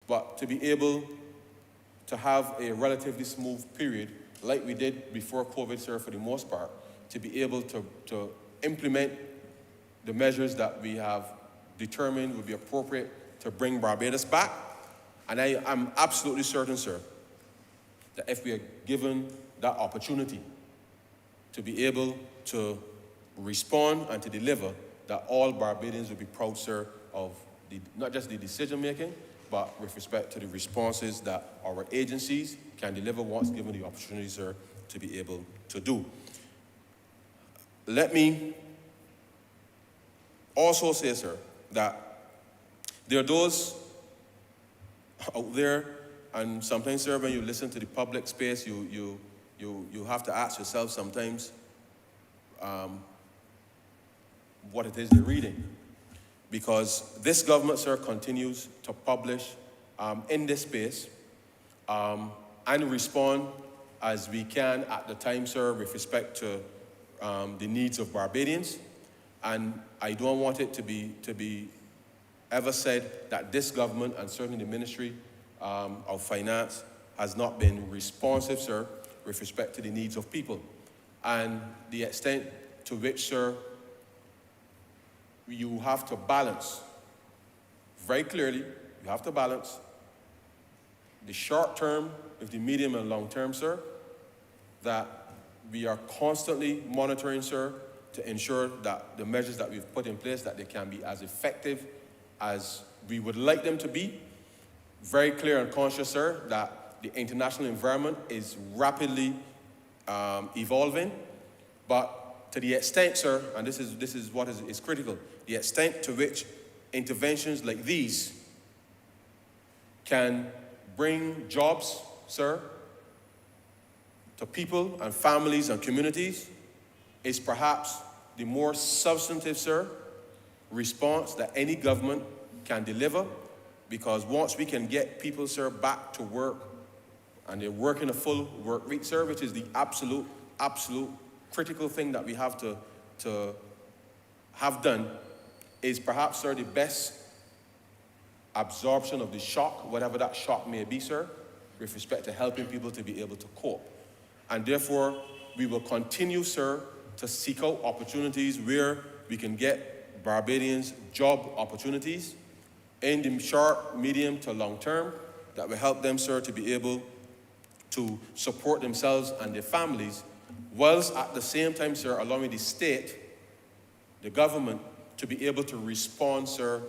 but to be able to have a relatively smooth period, like we did before COVID, sir, for the most part, to be able to implement the measures that we have determined would be appropriate to bring Barbados back. And I am absolutely certain, sir, that if we are given that opportunity to be able to respond and to deliver, that all Barbadians will be proud, sir, of not just the decision-making, but with respect to the responses that our agencies can deliver once given the opportunity, sir, to be able to do. Let me also say, sir, that there are those out there, and sometimes, sir, when you listen to the public space, you have to ask yourself sometimes what it is they're reading. Because this government, sir, continues to publish in this space and respond as we can at the time, sir, with respect to the needs of Barbadians. And I don't want it to be ever said that this government, and certainly the Ministry of Finance, has not been responsive, sir, with respect to the needs of people. And the extent to which, sir, you have to balance, very clearly, you have to balance the short term with the medium and long term, sir, that we are constantly monitoring, sir, to ensure that the measures that we've put in place, that they can be as effective as we would like them to be. Very clear and conscious, sir, that the international environment is rapidly evolving, but to the extent, sir, and this is what is critical, the extent to which interventions like these can bring jobs, sir, to people and families and communities is perhaps the more substantive, sir, response that any government can deliver, because once we can get people, sir, back to work, and they're working a full work week, sir, which is the absolute critical thing that we have to have done, is perhaps, sir, the best absorption of the shock, whatever that shock may be, sir, with respect to helping people to be able to cope. And therefore, we will continue, sir, to seek out opportunities where we can get Barbadians job opportunities in the short, medium to long term that will help them, sir, to be able to support themselves and their families, whilst at the same time, sir, allowing the state, the government, to be able to respond, sir,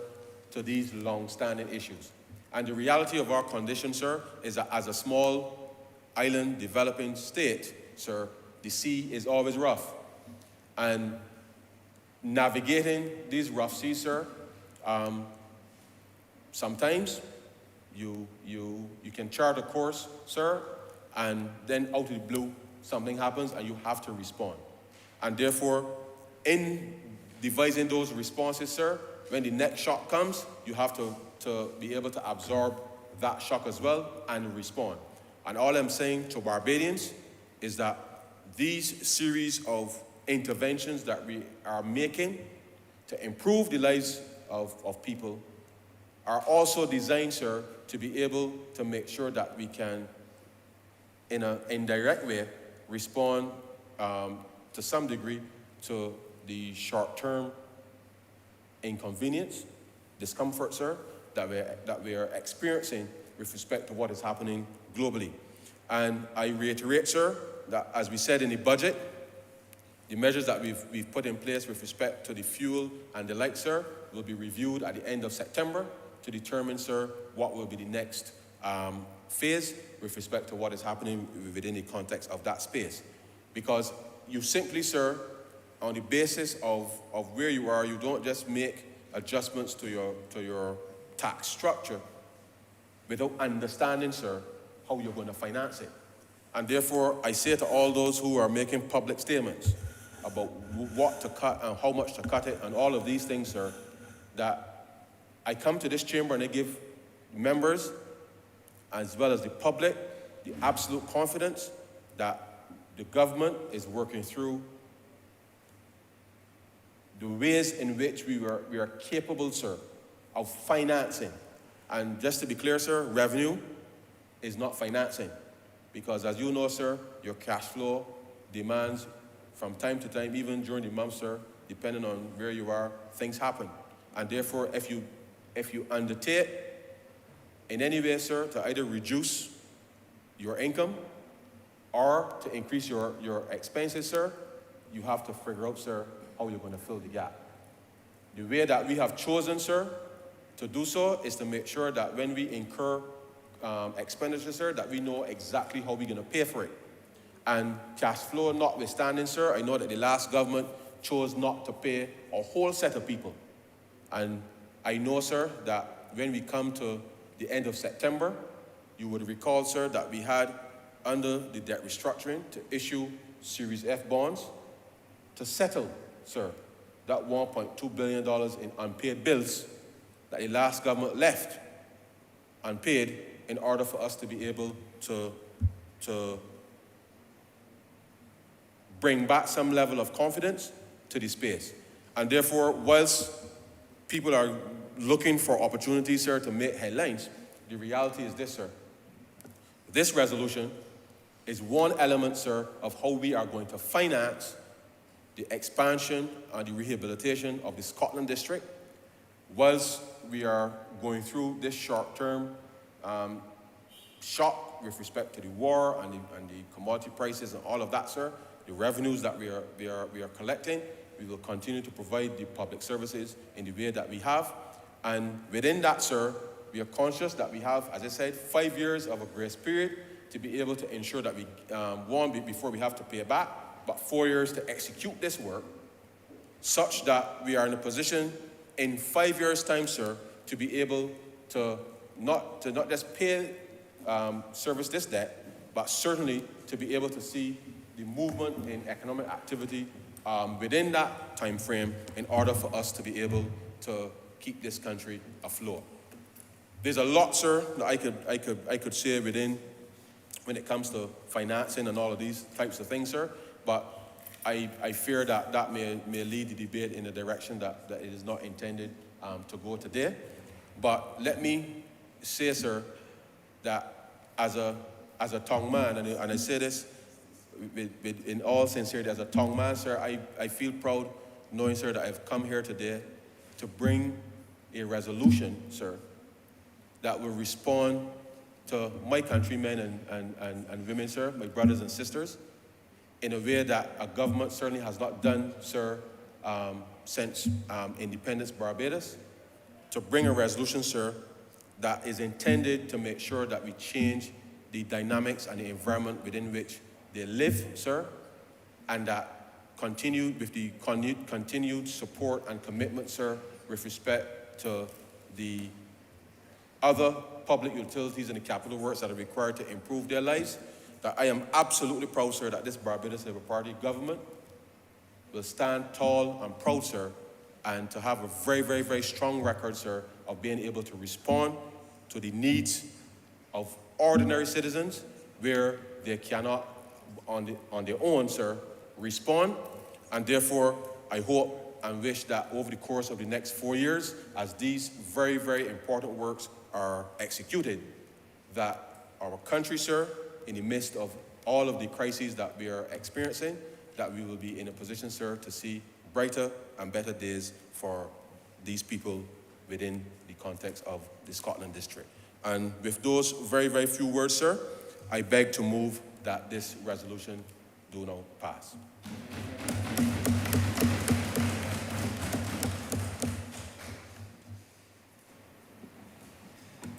to these long-standing issues. And the reality of our condition, sir, is that as a small island developing state, sir, the sea is always rough. And navigating these rough seas, sir, sometimes you can chart a course, sir, and then out of the blue, something happens and you have to respond. And therefore, in devising those responses, sir, when the next shock comes, you have to be able to absorb that shock as well and respond. And all I'm saying to Barbadians is that these series of interventions that we are making to improve the lives of people are also designed, sir, to be able to make sure that we can, in an indirect way, respond to some degree to the short-term inconvenience, discomfort, sir, that we are experiencing with respect to what is happening globally. And I reiterate, sir, that as we said in the budget, the measures that we've put in place with respect to the fuel and the like, sir, will be reviewed at the end of September to determine, sir, what will be the next phase with respect to what is happening within the context of that space. Because you simply, sir, on the basis of where you are, you don't just make adjustments to your tax structure without understanding, sir, how you're going to finance it. And therefore, I say to all those who are making public statements about what to cut and how much to cut it and all of these things, sir, that I come to this chamber and I give members as well as the public the absolute confidence that the government is working through the ways in which we are capable, sir, of financing And just to be clear, sir, revenue is not financing. Because as you know, sir, your cash flow demands from time to time, even during the month, sir, depending on where you are, things happen. And therefore, if you undertake in any way, sir, to either reduce your income or to increase your expenses, sir, you have to figure out, sir, how you're going to fill the gap. The way that we have chosen, sir, to do so is to make sure that when we incur expenditure, sir, that we know exactly how we're going to pay for it. And cash flow notwithstanding, sir, I know that the last government chose not to pay a whole set of people. And I know, sir, that when we come to the end of September, you would recall, sir, that we had, under the debt restructuring, to issue Series F bonds to settle, sir, that $1.2 billion in unpaid bills that the last government left unpaid in order for us to be able to bring back some level of confidence to the space. And therefore, whilst people are looking for opportunities, sir, to make headlines, the reality is this, sir. This resolution is one element, sir, of how we are going to finance the expansion and the rehabilitation of the Scotland district, whilst we are going through this short-term shock with respect to the war and the commodity prices and all of that, sir. The revenues that we are collecting, we will continue to provide the public services in the way that we have. And within that, sir, we are conscious that we have, as I said, 5 years of a grace period to be able to ensure that we, one, before we have to pay it back, but 4 years to execute this work, such that we are in a position in 5 years' time, sir, to be able to not just pay, service this debt, but certainly to be able to see the movement in economic activity within that time frame in order for us to be able to keep this country afloat. There's a lot, sir, that I could say within when it comes to financing and all of these types of things, sir, but I fear that that may lead the debate in a direction that it is not intended to go today. But let me say, sir, that as a tongue man, and I say this in all sincerity, as a tongue man, sir, I feel proud knowing, sir, that I've come here today to bring a resolution, sir, that will respond to my countrymen and women, sir, my brothers and sisters, in a way that a government certainly has not done, sir, since independence Barbados, to bring a resolution, sir, that is intended to make sure that we change the dynamics and the environment within which they live, sir, and that continue with the continued support and commitment, sir, with respect to the other public utilities and the capital works that are required to improve their lives, that I am absolutely proud, sir, that this Barbados Labour Party government will stand tall and proud, sir, and to have a very, very, very strong record, sir, of being able to respond to the needs of ordinary citizens where they cannot, on their own, sir, respond. And therefore, I hope and wish that over the course of the next 4 years, as these very, very important works are executed, that our country, sir, in the midst of all of the crises that we are experiencing, that we will be in a position, sir, to see brighter and better days for these people within the context of the Scotland district. And with those very, very few words, sir, I beg to move that this resolution do not pass.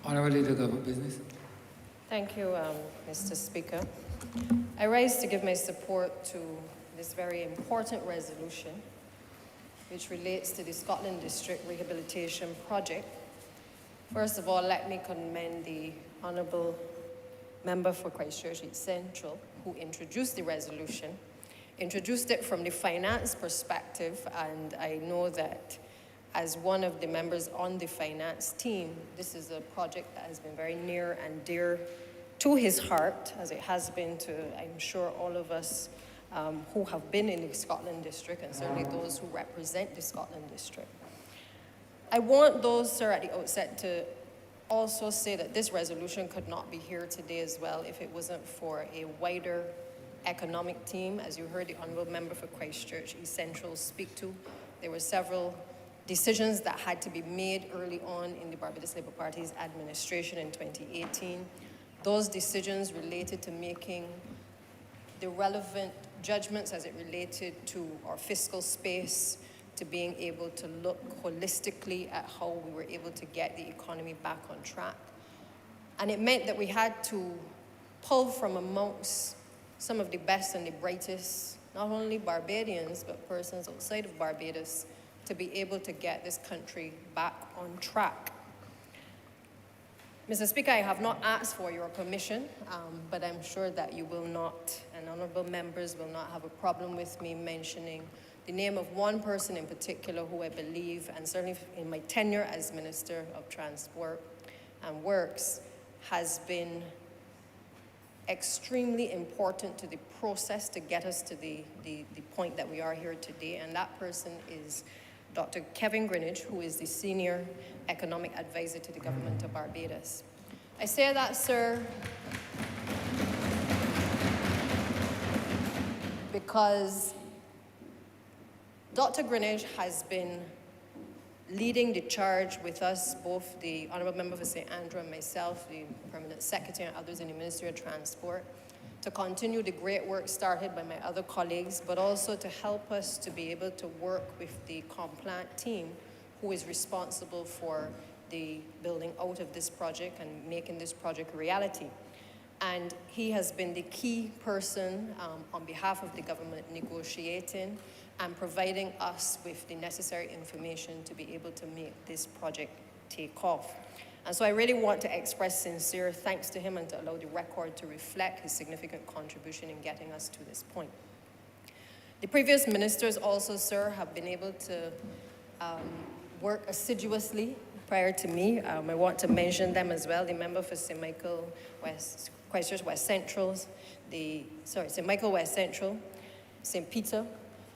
Honourable Leader, Government Business. Thank you, Mr. Speaker. I rise to give my support to this very important resolution, which relates to the Scotland District Rehabilitation Project. First of all, let me commend the Honourable Member for Christchurch East Central, who introduced the resolution, introduced it from the finance perspective, and I know that as one of the members on the finance team, this is a project that has been very near and dear to his heart, as it has been to, I'm sure, all of us who have been in the Scotland District, and certainly those who represent the Scotland District. I want those, sir, at the outset to also say that this resolution could not be here today as well if it wasn't for a wider economic team. As you heard the Honourable Member for Christchurch East Central speak to, there were several decisions that had to be made early on in the Barbados Labour Party's administration in 2018. Those decisions related to making the relevant judgments as it related to our fiscal space, to being able to look holistically at how we were able to get the economy back on track. And it meant that we had to pull from amongst some of the best and the brightest, not only Barbadians, but persons outside of Barbados, to be able to get this country back on track. Mr. Speaker, I have not asked for your permission, but I'm sure that you will not, and honourable members will not have a problem with me mentioning the name of one person in particular who I believe, and certainly in my tenure as Minister of Transport and Works, has been extremely important to the process to get us to the point that we are here today, and that person is Dr. Kevin Greenidge, who is the Senior Economic Advisor to the Government of Barbados. I say that, sir, because Dr. Greenidge has been leading the charge with us, both the Honourable Member for St. Andrew and myself, the Permanent Secretary and others in the Ministry of Transport, to continue the great work started by my other colleagues, but also to help us to be able to work with the compliant team who is responsible for the building out of this project and making this project a reality. And he has been the key person on behalf of the government negotiating and providing us with the necessary information to be able to make this project take off. And so I really want to express sincere thanks to him and to allow the record to reflect his significant contribution in getting us to this point. The previous ministers also, sir, have been able to work assiduously prior to me. I want to mention them as well. The member for St. Michael West, Christchurch West Central, St. Michael West Central, St. Peter,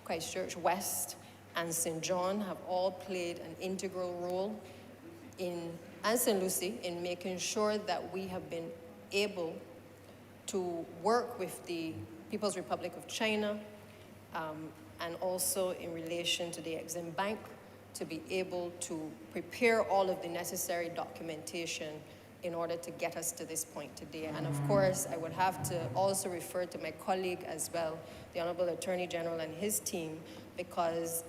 Christchurch West, and St. John have all played an integral role and St. Lucie, in making sure that we have been able to work with the People's Republic of China and also in relation to the Exim Bank to be able to prepare all of the necessary documentation in order to get us to this point today. And of course, I would have to also refer to my colleague as well, the Honourable Attorney General and his team, because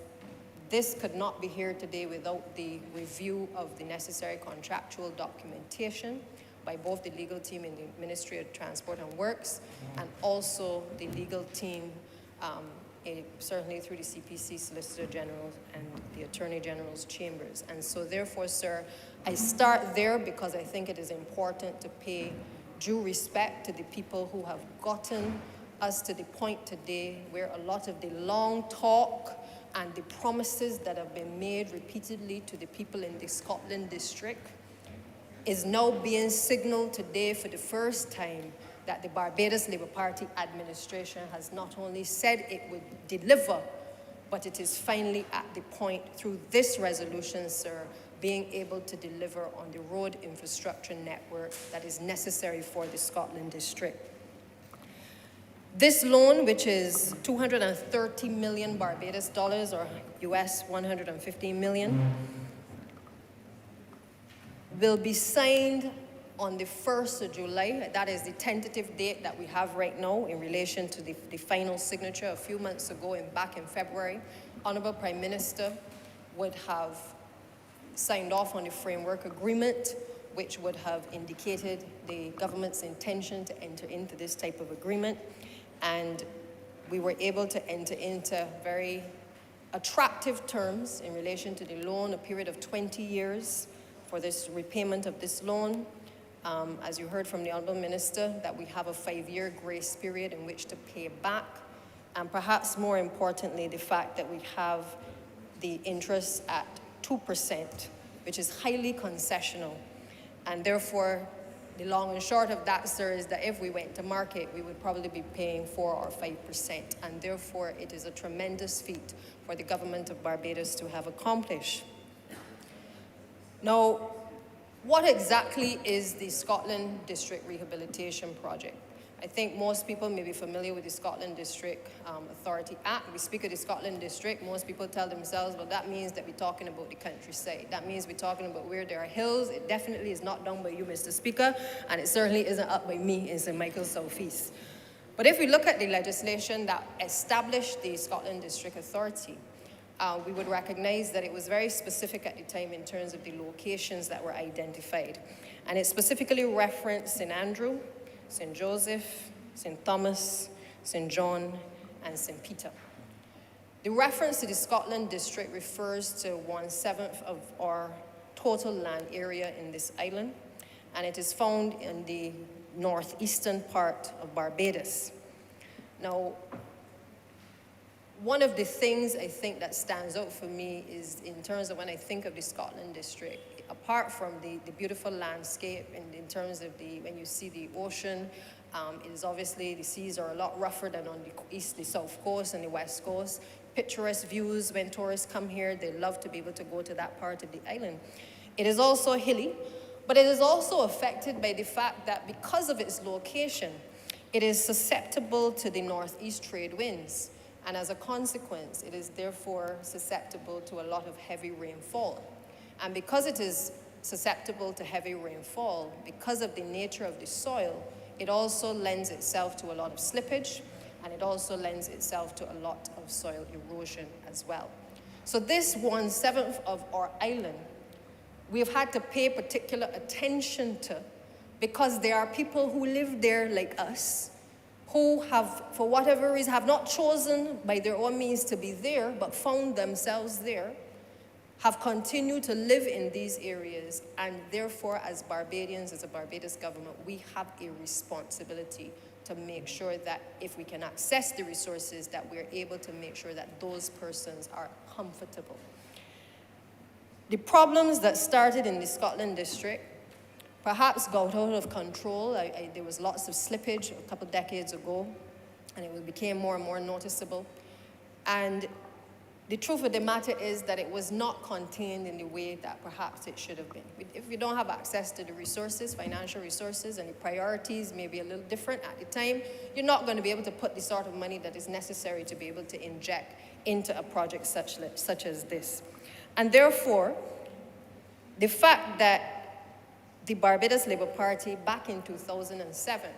this could not be here today without the review of the necessary contractual documentation by both the legal team in the Ministry of Transport and Works and also the legal team, certainly through the CPC Solicitor General and the Attorney General's chambers. And so therefore, sir, I start there because I think it is important to pay due respect to the people who have gotten us to the point today where a lot of the long talk and the promises that have been made repeatedly to the people in the Scotland district is now being signaled today for the first time that the Barbados Labour Party administration has not only said it would deliver, but it is finally at the point through this resolution, sir, being able to deliver on the road infrastructure network that is necessary for the Scotland district. This loan, which is 230 million Barbados dollars or US 115 million, will be signed on the 1st of July. That is the tentative date that we have right now in relation to the final signature. A few months ago, back in February, Honourable Prime Minister would have signed off on the framework agreement, which would have indicated the government's intention to enter into this type of agreement. And we were able to enter into very attractive terms in relation to the loan, a period of 20 years for this repayment of this loan. As you heard from the Honourable Minister, that we have a 5-year grace period in which to pay back. And perhaps more importantly, the fact that we have the interest at 2%, which is highly concessional. And therefore, the long and short of that, sir, is that if we went to market, we would probably be paying 4 or 5%. And therefore, it is a tremendous feat for the government of Barbados to have accomplished. Now, What exactly is the Scotland District Rehabilitation Project? I think most people may be familiar with the Scotland District Authority Act. We speak of the Scotland District, most people tell themselves, well, that means that we're talking about the countryside. That means we're talking about where there are hills. It definitely is not done by you, Mr. Speaker, and it certainly isn't up by me in St. Michael's Southeast. But if we look at the legislation that established the Scotland District Authority, we would recognize that it was very specific at the time in terms of the locations that were identified. And it specifically referenced St. Andrew, St. Joseph, St. Thomas, St. John, and St. Peter. The reference to the Scotland District refers to 1/7 of our total land area in this island, and it is found in the northeastern part of Barbados. Now, one of the things I think that stands out for me is in terms of when I think of the Scotland District, apart from the beautiful landscape and in terms of when you see the ocean, it is obviously, the seas are a lot rougher than on the south coast and the west coast. Picturesque views when tourists come here, they love to be able to go to that part of the island. It is also hilly, but it is also affected by the fact that because of its location, it is susceptible to the northeast trade winds. And as a consequence, it is therefore susceptible to a lot of heavy rainfall. And because it is susceptible to heavy rainfall, because of the nature of the soil, it also lends itself to a lot of slippage, and it also lends itself to a lot of soil erosion as well. So this 1/7 of our island, we've had to pay particular attention to, because there are people who live there like us, who have, for whatever reason, have not chosen by their own means to be there, but found themselves there, have continued to live in these areas, and therefore, as Barbadians, as a Barbados government, we have a responsibility to make sure that if we can access the resources, that we're able to make sure that those persons are comfortable. The problems that started in the Scotland District perhaps got out of control. There was lots of slippage a couple decades ago, and it became more and more noticeable. And the truth of the matter is that it was not contained in the way that perhaps it should have been. If you don't have access to the resources, financial resources, and the priorities may be a little different at the time, you're not going to be able to put the sort of money that is necessary to be able to inject into a project such as this. And therefore, the fact that the Barbados Labour Party back in 2007,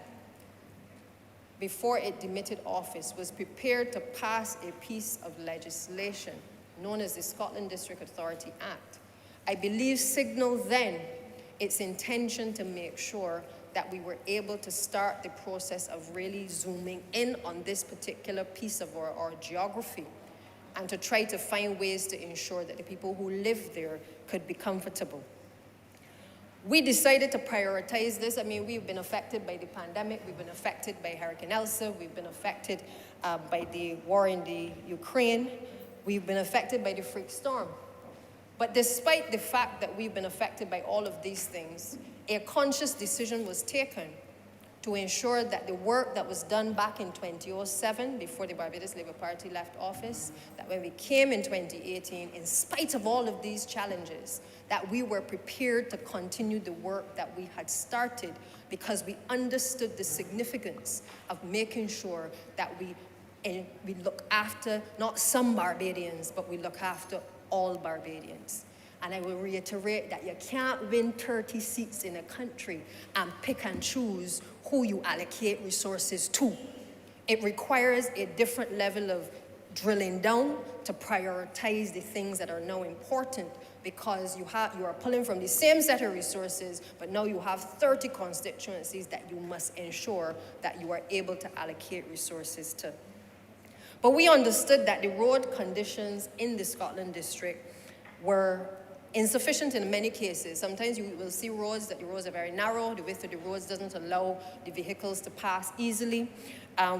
before it demitted office, was prepared to pass a piece of legislation known as the Scotland District Authority Act, I believe signaled then its intention to make sure that we were able to start the process of really zooming in on this particular piece of our geography, and to try to find ways to ensure that the people who live there could be comfortable. We decided to prioritize this. I mean, we've been affected by the pandemic, we've been affected by Hurricane Elsa, we've been affected by the war in the Ukraine, we've been affected by the freak storm. But despite the fact that we've been affected by all of these things, a conscious decision was taken to ensure that the work that was done back in 2007, before the Barbados Labour Party left office, that when we came in 2018, in spite of all of these challenges, that we were prepared to continue the work that we had started, because we understood the significance of making sure that we look after not some Barbadians, but we look after all Barbadians. And I will reiterate that you can't win 30 seats in a country and pick and choose who you allocate resources to. It requires a different level of drilling down to prioritize the things that are now important, because you are pulling from the same set of resources, but now you have 30 constituencies that you must ensure that you are able to allocate resources to. But we understood that the road conditions in the Scotland District were insufficient in many cases. Sometimes you will see roads that the roads are very narrow, the width of the roads doesn't allow the vehicles to pass easily.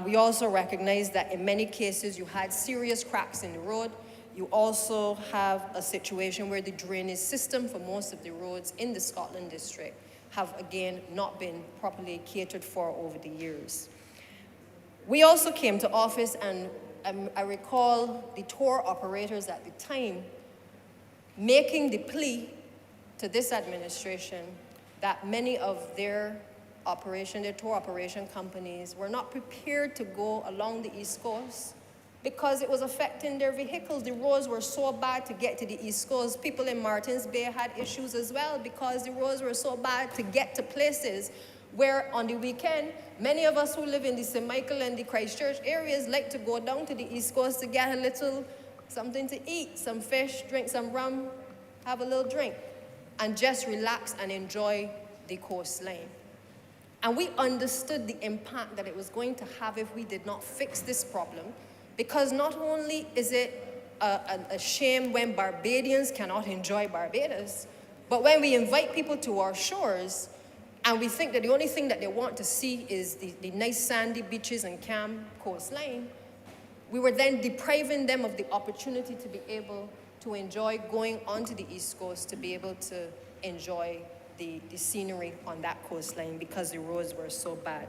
We also recognize that in many cases you had serious cracks in the road. You also have a situation where the drainage system for most of the roads in the Scotland District have again not been properly catered for over the years. We also came to office, and I recall the tour operators at the time making the plea to this administration that many of their tour operation companies were not prepared to go along the East Coast because it was affecting their vehicles. The roads were so bad to get to the East Coast. People in Martins Bay had issues as well because the roads were so bad to get to places where on the weekend, many of us who live in the St. Michael and the Christchurch areas like to go down to the East Coast to get a little something to eat, some fish, drink some rum, have a little drink, and just relax and enjoy the coastline. And we understood the impact that it was going to have if we did not fix this problem, because not only is it a shame when Barbadians cannot enjoy Barbados, but when we invite people to our shores and we think that the only thing that they want to see is the nice sandy beaches and calm coastline, we were then depriving them of the opportunity to be able to enjoy going onto the East Coast, to be able to enjoy the scenery on that coastline because the roads were so bad.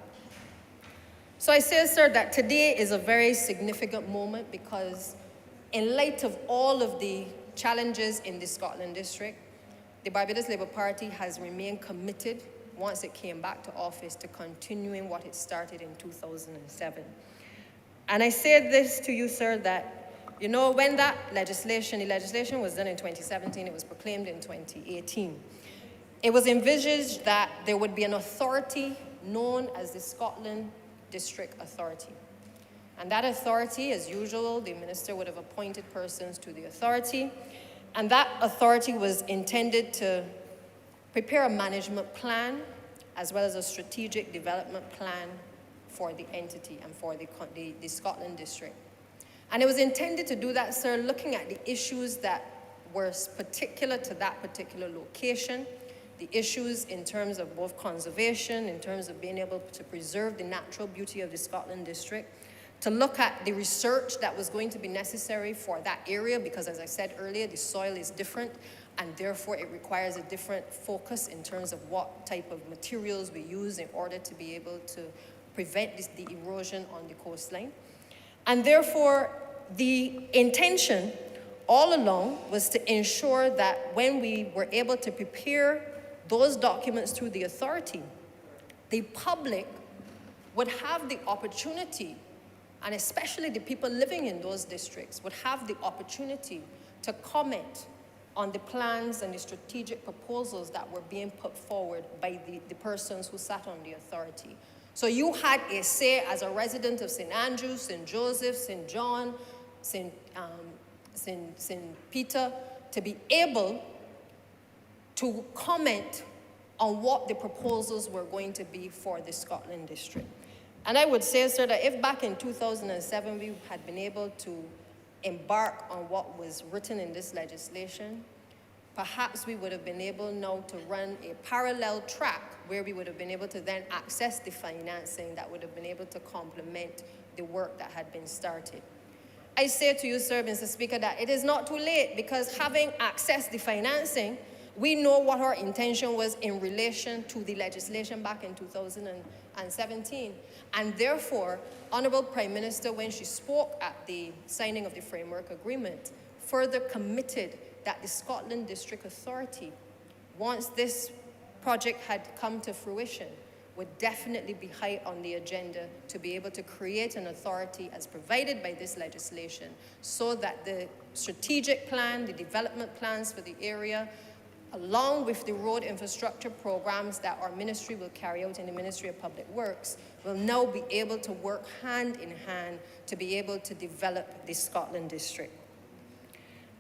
So I say, sir, that today is a very significant moment because in light of all of the challenges in the Scotland district, the Barbados Labour Party has remained committed once it came back to office to continuing what it started in 2007. And I say this to you, sir, that, you know, when the legislation was done in 2017, it was proclaimed in 2018. It was envisaged that there would be an authority known as the Scotland District Authority. And that authority, as usual, the minister would have appointed persons to the authority. And that authority was intended to prepare a management plan as well as a strategic development plan for the entity and for the Scotland District. And it was intended to do that, sir, looking at the issues that were particular to that particular location, the issues in terms of both conservation, in terms of being able to preserve the natural beauty of the Scotland District, to look at the research that was going to be necessary for that area, because as I said earlier, the soil is different, and therefore it requires a different focus in terms of what type of materials we use in order to be able to prevent the erosion on the coastline. And therefore, the intention all along was to ensure that when we were able to prepare those documents through the authority, the public would have the opportunity, and especially the people living in those districts, would have the opportunity to comment on the plans and the strategic proposals that were being put forward by the persons who sat on the authority. So you had a say as a resident of St. Andrews, St. Joseph, St. John, St. Peter, to be able to comment on what the proposals were going to be for the Scotland District. And I would say, sir, that if back in 2007 we had been able to embark on what was written in this legislation, perhaps we would have been able now to run a parallel track where we would have been able to then access the financing that would have been able to complement the work that had been started. I say to you, sir, Mr. Speaker, that it is not too late, because having accessed the financing, we know what our intention was in relation to the legislation back in 2017. And therefore, Honourable Prime Minister, when she spoke at the signing of the framework agreement, further committed that the Scotland District Authority, once this project had come to fruition, would definitely be high on the agenda to be able to create an authority as provided by this legislation, so that the strategic plan, the development plans for the area, along with the road infrastructure programs that our ministry will carry out in the Ministry of Public Works, will now be able to work hand in hand to be able to develop the Scotland District.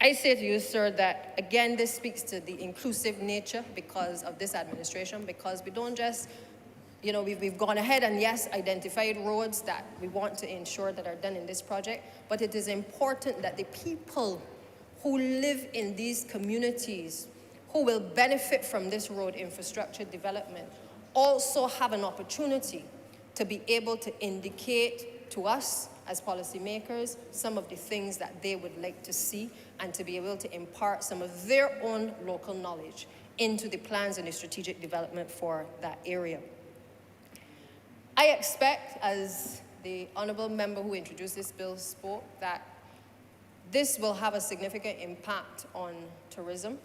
I say to you, sir, that again, this speaks to the inclusive nature because of this administration, because we don't just, you know, we've gone ahead and yes, identified roads that we want to ensure that are done in this project, but it is important that the people who live in these communities who will benefit from this road infrastructure development also have an opportunity to be able to indicate to us as policymakers some of the things that they would like to see, and to be able to impart some of their own local knowledge into the plans and the strategic development for that area. I expect, as the Honourable Member who introduced this bill spoke, that this will have a significant impact on tourism.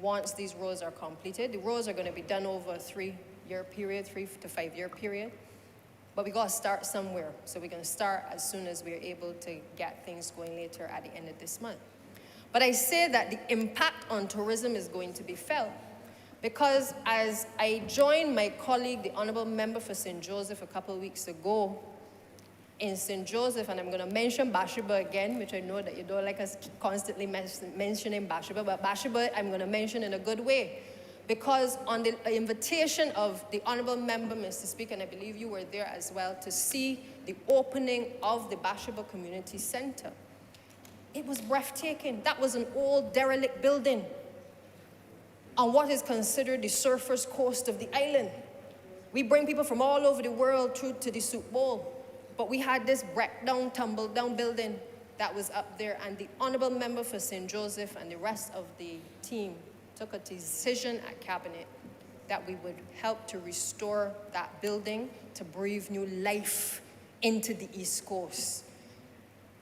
once these roads are completed. The roads are going to be done over a 3-year period, 3 to 5-year period. But we got to start somewhere. So we're going to start as soon as we're able to get things going later at the end of this month. But I say that the impact on tourism is going to be felt because as I joined my colleague, the Honourable Member for St. Joseph, a couple of weeks ago, in St. Joseph, and I'm going to mention Bathsheba again, which I know that you don't like us constantly mentioning Bathsheba, but Bathsheba I'm going to mention in a good way. Because on the invitation of the Honourable Member, Mr. Speaker, and I believe you were there as well, to see the opening of the Bathsheba Community Centre. It was breathtaking. That was an old derelict building on what is considered the surface coast of the island. We bring people from all over the world through to the Soup Bowl. But we had this breakdown, tumbled down building that was up there, and the Honourable Member for St. Joseph and the rest of the team took a decision at Cabinet that we would help to restore that building to breathe new life into the East Coast.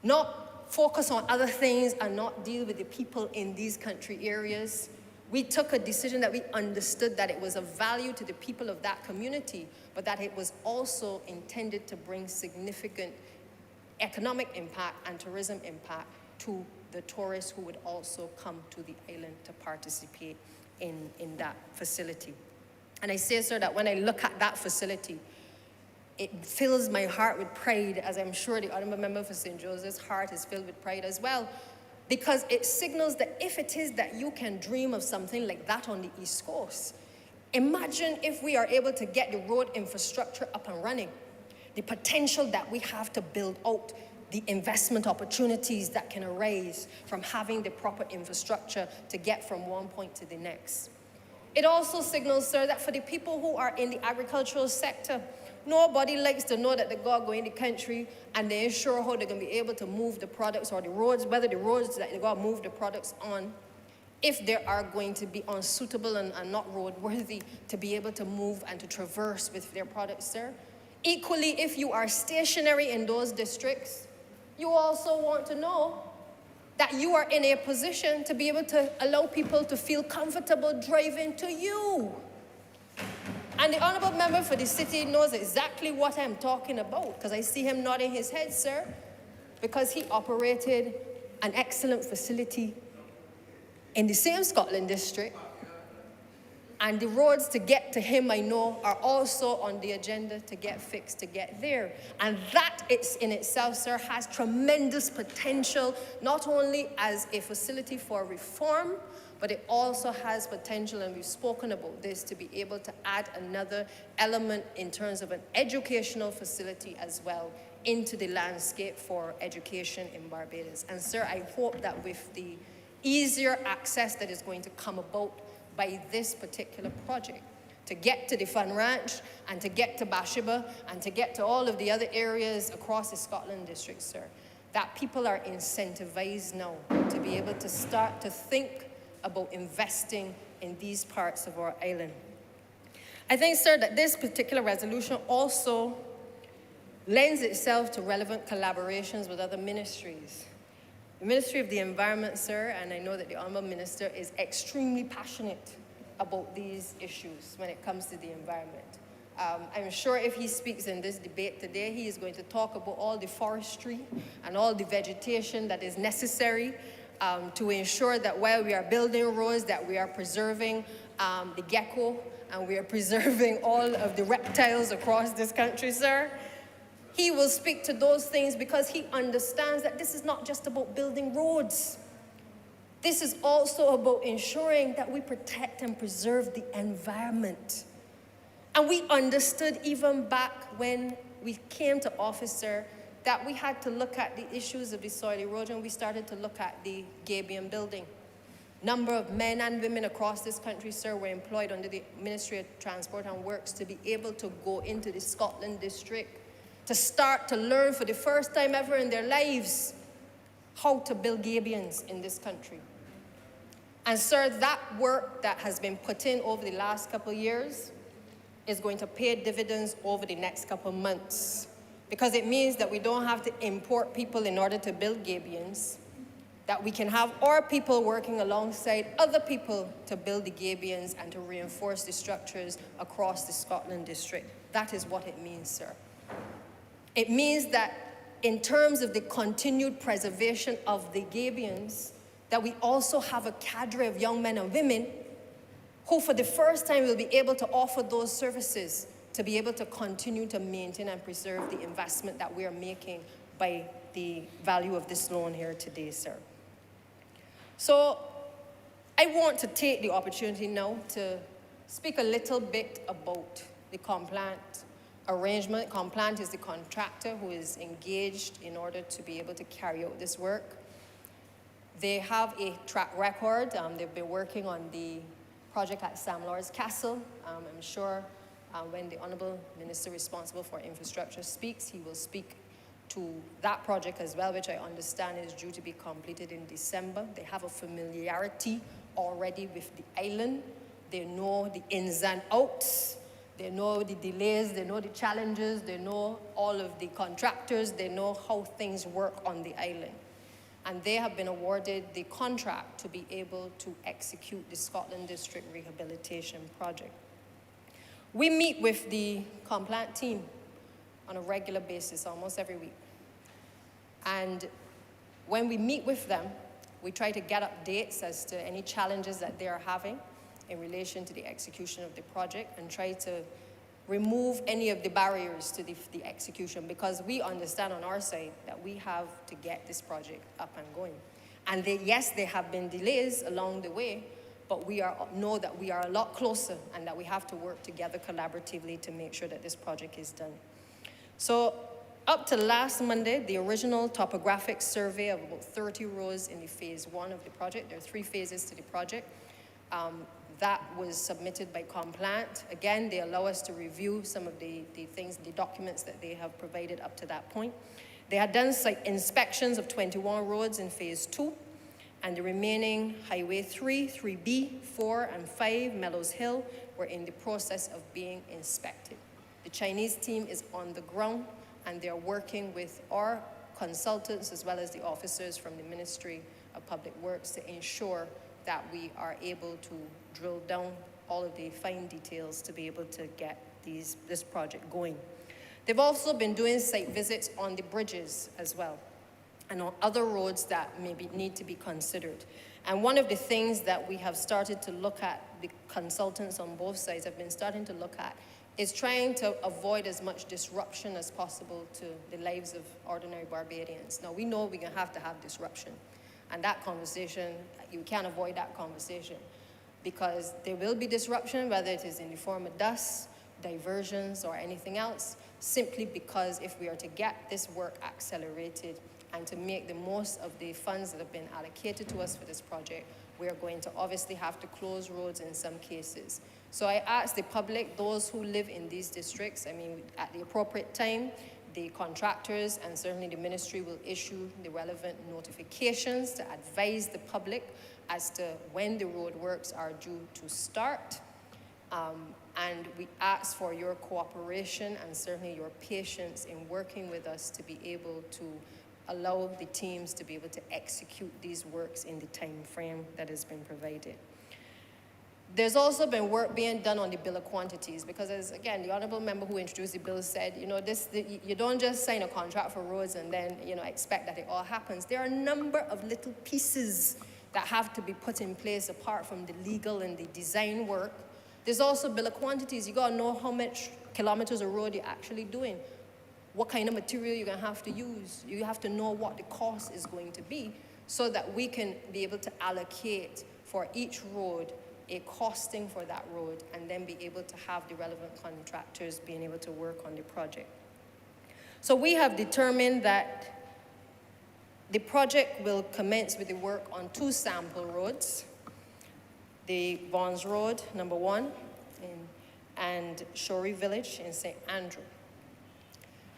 Not focus on other things and not deal with the people in these country areas. We took a decision that we understood that it was of value to the people of that community, but that it was also intended to bring significant economic impact and tourism impact to the tourists who would also come to the island to participate in that facility. And I say, sir, that when I look at that facility, it fills my heart with pride, as I'm sure the Honourable Member for St. Joseph's heart is filled with pride as well, because it signals that if it is that you can dream of something like that on the East Coast, imagine if we are able to get the road infrastructure up and running, the potential that we have to build out, the investment opportunities that can arise from having the proper infrastructure to get from one point to the next. It also signals, sir, that for the people who are in the agricultural sector, nobody likes to know that they go in the country and they ensure how they're going to be able to move the products or the roads, whether the roads that they go move the products on, if they are going to be unsuitable and not roadworthy to be able to move and to traverse with their products, sir. Equally, if you are stationary in those districts, you also want to know that you are in a position to be able to allow people to feel comfortable driving to you. And the Honourable Member for the city knows exactly what I'm talking about, because I see him nodding his head, sir, because he operated an excellent facility in the same Scotland district. And the roads to get to him, I know, are also on the agenda to get fixed, to get there. And that in itself, sir, has tremendous potential, not only as a facility for reform, but it also has potential, and we've spoken about this, to be able to add another element in terms of an educational facility as well into the landscape for education in Barbados. And sir, I hope that with the easier access that is going to come about by this particular project, to get to the Fun Ranch and to get to Bathsheba and to get to all of the other areas across the Scotland district, sir, that people are incentivized now to be able to start to think about investing in these parts of our island. I think, sir, that this particular resolution also lends itself to relevant collaborations with other ministries. The Ministry of the Environment, sir, and I know that the Honourable Minister is extremely passionate about these issues when it comes to the environment. I'm sure if he speaks in this debate today, he is going to talk about all the forestry and all the vegetation that is necessary to ensure that while we are building roads, that we are preserving the gecko and we are preserving all of the reptiles across this country, sir. He will speak to those things because he understands that this is not just about building roads. This is also about ensuring that we protect and preserve the environment. And we understood even back when we came to office, sir, that we had to look at the issues of the soil erosion. We started to look at the Gabion building. Number of men and women across this country, sir, were employed under the Ministry of Transport and Works to be able to go into the Scotland district to start to learn for the first time ever in their lives how to build gabions in this country. And sir, that work that has been put in over the last couple of years is going to pay dividends over the next couple of months, because it means that we don't have to import people in order to build gabions. that we can have our people working alongside other people to build the gabions and to reinforce the structures across the Scotland district. That is what it means, sir. It means that in terms of the continued preservation of the gabions, that we also have a cadre of young men and women who for the first time will be able to offer those services to be able to continue to maintain and preserve the investment that we are making by the value of this loan here today, sir. So I want to take the opportunity now to speak a little bit about the Complant arrangement. Complant is the contractor who is engaged in order to be able to carry out this work. They have a track record. They've been working on the project at Sam Lord's Castle. I'm sure when the Honourable Minister responsible for infrastructure speaks, he will speak to that project as well, which I understand is due to be completed in December. They have a familiarity already with the island. They know the ins and outs. They know the delays, they know the challenges, they know all of the contractors, they know how things work on the island. And they have been awarded the contract to be able to execute the Scotland District Rehabilitation Project. We meet with the Complant team on a regular basis, almost every week. And when we meet with them, we try to get updates as to any challenges that they are having in relation to the execution of the project and try to remove any of the barriers to the execution, because we understand on our side that we have to get this project up and going. And yes, there have been delays along the way, but we know that we are a lot closer and that we have to work together collaboratively to make sure that this project is done. So up to last Monday, the original topographic survey of about 30 roads in the phase 1 of the project, there are 3 phases to the project, that was submitted by Complant. Again, they allow us to review some of the things, the documents that they have provided up to that point. They had done site inspections of 21 roads in phase 2, and the remaining Highway 3, 3B, 4, and 5, Mellows Hill, were in the process of being inspected. The Chinese team is on the ground, and they're working with our consultants as well as the officers from the Ministry of Public Works to ensure that we are able to drill down all of the fine details to be able to get this project going. They've also been doing site visits on the bridges as well and on other roads that maybe need to be considered. And one of the things that we have started to look at, the consultants on both sides have been starting to look at, is trying to avoid as much disruption as possible to the lives of ordinary Barbadians. Now, we know we're going to have disruption. And that conversation, you can't avoid that conversation, because there will be disruption, whether it is in the form of dust, diversions, or anything else, simply because if we are to get this work accelerated and to make the most of the funds that have been allocated to us for this project, we are going to obviously have to close roads in some cases. So I ask the public, those who live in these districts, I mean, at the appropriate time, the contractors and certainly the ministry will issue the relevant notifications to advise the public as to when the road works are due to start. And we ask for your cooperation and certainly your patience in working with us to be able to allow the teams to be able to execute these works in the time frame that has been provided. There's also been work being done on the bill of quantities, because as, again, the honourable member who introduced the bill said, you know, you don't just sign a contract for roads and then, you know, expect that it all happens. There are a number of little pieces that have to be put in place apart from the legal and the design work. There's also bill of quantities. You gotta know how much kilometers of road you're actually doing, what kind of material you're gonna have to use. You have to know what the cost is going to be so that we can be able to allocate for each road a costing for that road, and then be able to have the relevant contractors being able to work on the project. So we have determined that the project will commence with the work on 2 sample roads, the Vaughan's Road, number 1, and Shorey Village in St. Andrew.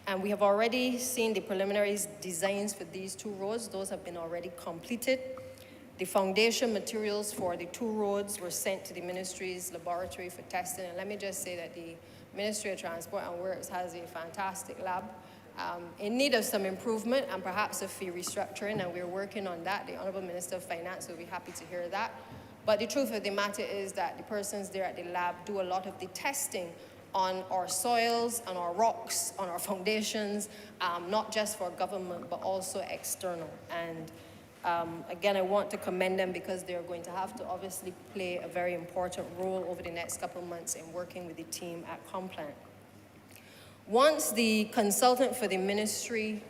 And we have already seen the preliminary designs for these 2 roads. Those have been already completed. The foundation materials for the 2 roads were sent to the ministry's laboratory for testing. And let me just say that the Ministry of Transport and Works has a fantastic lab. in need of some improvement and perhaps a fee restructuring, and we're working on that. The Honourable Minister of Finance will be happy to hear that. But the truth of the matter is that the persons there at the lab do a lot of the testing on our soils, on our rocks, on our foundations, not just for government, but also external. And again, I want to commend them because they're going to have to obviously play a very important role over the next couple of months in working with the team at Complan. Once the consultant for the ministry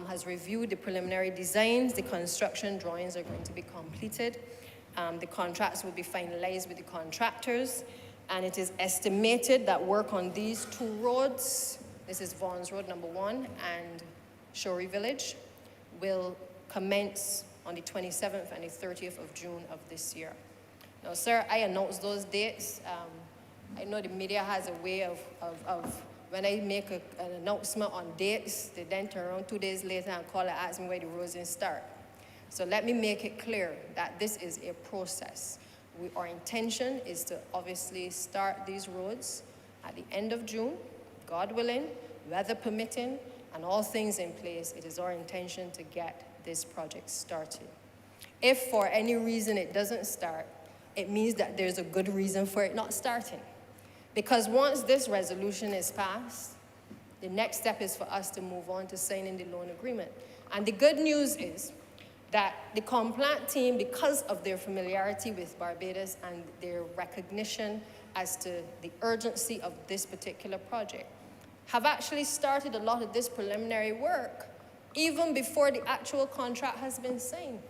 has reviewed the preliminary designs, the construction drawings are going to be completed. The contracts will be finalized with the contractors, and it is estimated that work on these two roads, this is Vaughan's Road number 1 and Shorey Village, will commence on the 27th and the 30th of June of this year. Now, sir, I announced those dates. I know the media has a way of when I make an announcement on dates, they then turn around 2 days later and call and ask me where the roads will start. So let me make it clear that this is a process. Our intention is to obviously start these roads at the end of June, God willing, weather permitting, and all things in place. It is our intention to get this project started. If for any reason it doesn't start, it means that there's a good reason for it not starting. Because once this resolution is passed, the next step is for us to move on to signing the loan agreement. And the good news is that the Complan team, because of their familiarity with Barbados and their recognition as to the urgency of this particular project, have actually started a lot of this preliminary work even before the actual contract has been signed.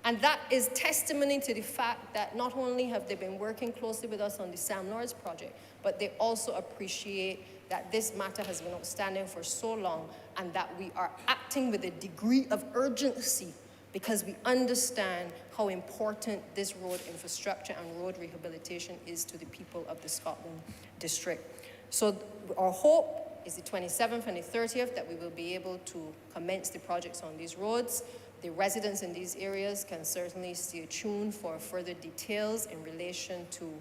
And that is testimony to the fact that not only have they been working closely with us on the Sam Lords project, but they also appreciate that this matter has been outstanding for so long and that we are acting with a degree of urgency because we understand how important this road infrastructure and road rehabilitation is to the people of the Scotland district. So our hope is the 27th and the 30th that we will be able to commence the projects on these roads. The residents in these areas can certainly stay tuned for further details in relation to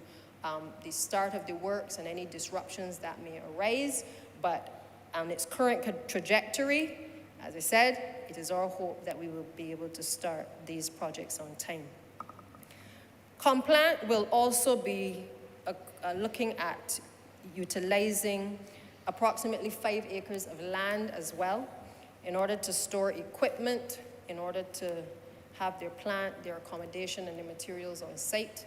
the start of the works and any disruptions that may arise. But on its current trajectory, as I said, it is our hope that we will be able to start these projects on time. Complan will also be looking at utilizing approximately 5 acres of land as well in order to store equipment, in order to have their plant, their accommodation, and their materials on site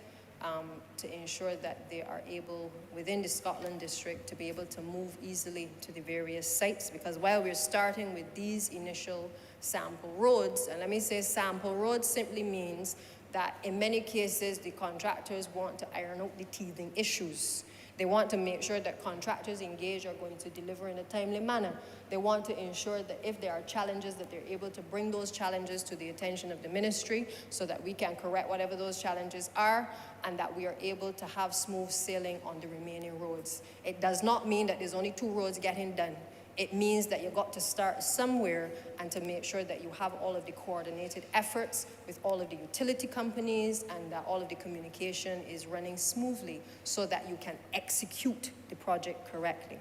to ensure that they are able, within the Scotland district, to be able to move easily to the various sites. Because while we're starting with these initial sample roads, and let me say sample roads simply means that in many cases, the contractors want to iron out the teething issues. They want to make sure that contractors engaged are going to deliver in a timely manner. They want to ensure that if there are challenges, that they're able to bring those challenges to the attention of the ministry so that we can correct whatever those challenges are and that we are able to have smooth sailing on the remaining roads. It does not mean that there's only 2 roads getting done. It means that you've got to start somewhere and to make sure that you have all of the coordinated efforts with all of the utility companies and that all of the communication is running smoothly so that you can execute the project correctly.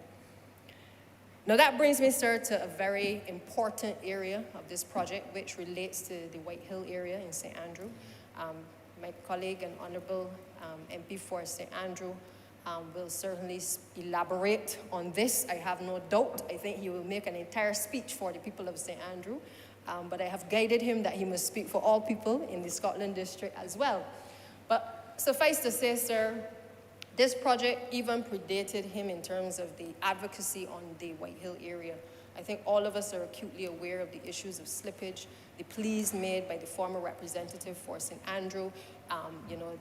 Now that brings me, sir, to a very important area of this project which relates to the White Hill area in St. Andrew. My colleague and Honourable MP for St. Andrew will certainly elaborate on this. I have no doubt. I think he will make an entire speech for the people of St. Andrew, but I have guided him that he must speak for all people in the Scotland district as well. But suffice to say, sir, this project even predated him in terms of the advocacy on the White Hill area. I think all of us are acutely aware of the issues of slippage, the pleas made by the former representative for St. Andrew,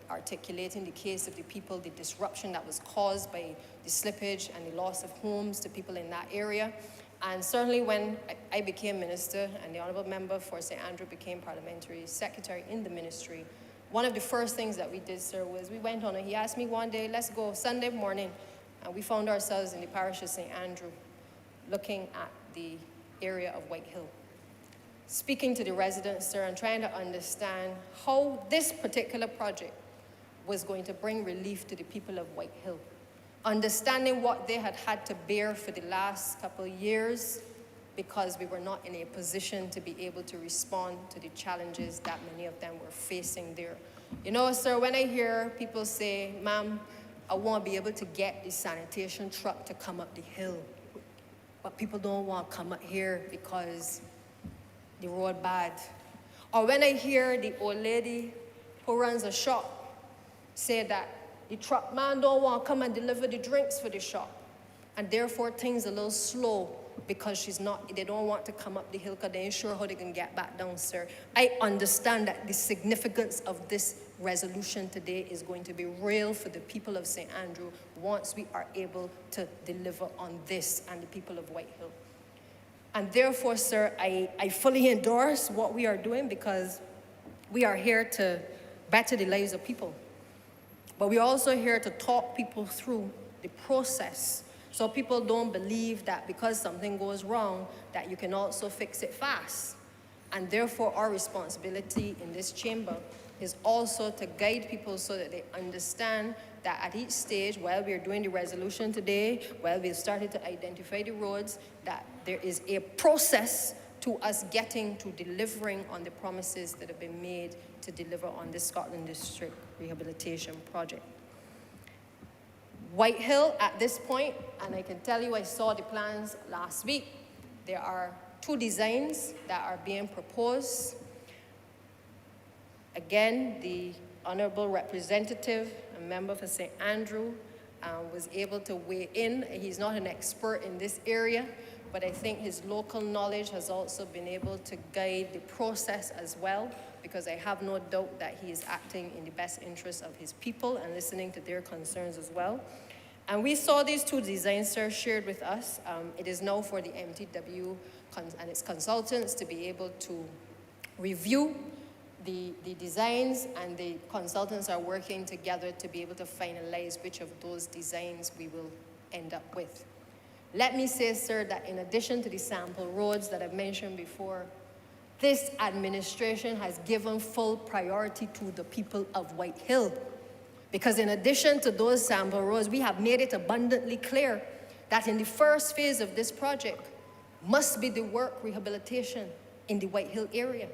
articulating the case of the people, the disruption that was caused by the slippage and the loss of homes to people in that area. And certainly when I became minister and the Honourable Member for St. Andrew became Parliamentary Secretary in the ministry, one of the first things that we did, sir, was we went on, and he asked me one day, let's go Sunday morning, and we found ourselves in the parish of St. Andrew looking at the area of White Hill, speaking to the residents, sir, and trying to understand how this particular project was going to bring relief to the people of White Hill, understanding what they had had to bear for the last couple of years because we were not in a position to be able to respond to the challenges that many of them were facing there. You know, sir, when I hear people say, ma'am, I want to be able to get the sanitation truck to come up the hill, but people don't want to come up here because the road bad. Or when I hear the old lady who runs a shop say that the truck man don't want to come and deliver the drinks for the shop, and therefore things a little slow because they don't want to come up the hill because they ain't sure how they can get back down, sir. I understand that the significance of this resolution today is going to be real for the people of St. Andrew once we are able to deliver on this and the people of White Hill. And therefore, sir, I fully endorse what we are doing because we are here to better the lives of people. But we're also here to talk people through the process so people don't believe that because something goes wrong that you can also fix it fast. And therefore, our responsibility in this chamber is also to guide people so that they understand that at each stage, while we're doing the resolution today, while we've started to identify the roads, that there is a process to us getting to delivering on the promises that have been made to deliver on the Scotland District Rehabilitation Project. White Hill at this point, and I can tell you I saw the plans last week, there are 2 designs that are being proposed. Again, the Honourable Representative, a member for St. Andrew, was able to weigh in. He's not an expert in this area, but I think his local knowledge has also been able to guide the process as well, because I have no doubt that he is acting in the best interest of his people and listening to their concerns as well. And we saw these 2 designs, sir, shared with us. It is now for the MTW and its consultants to be able to review the designs, and the consultants are working together to be able to finalize which of those designs we will end up with. Let me say, sir, that in addition to the sample roads that I've mentioned before, this administration has given full priority to the people of White Hill. Because in addition to those sample roads, we have made it abundantly clear that in the first phase of this project must be the work rehabilitation in the White Hill area.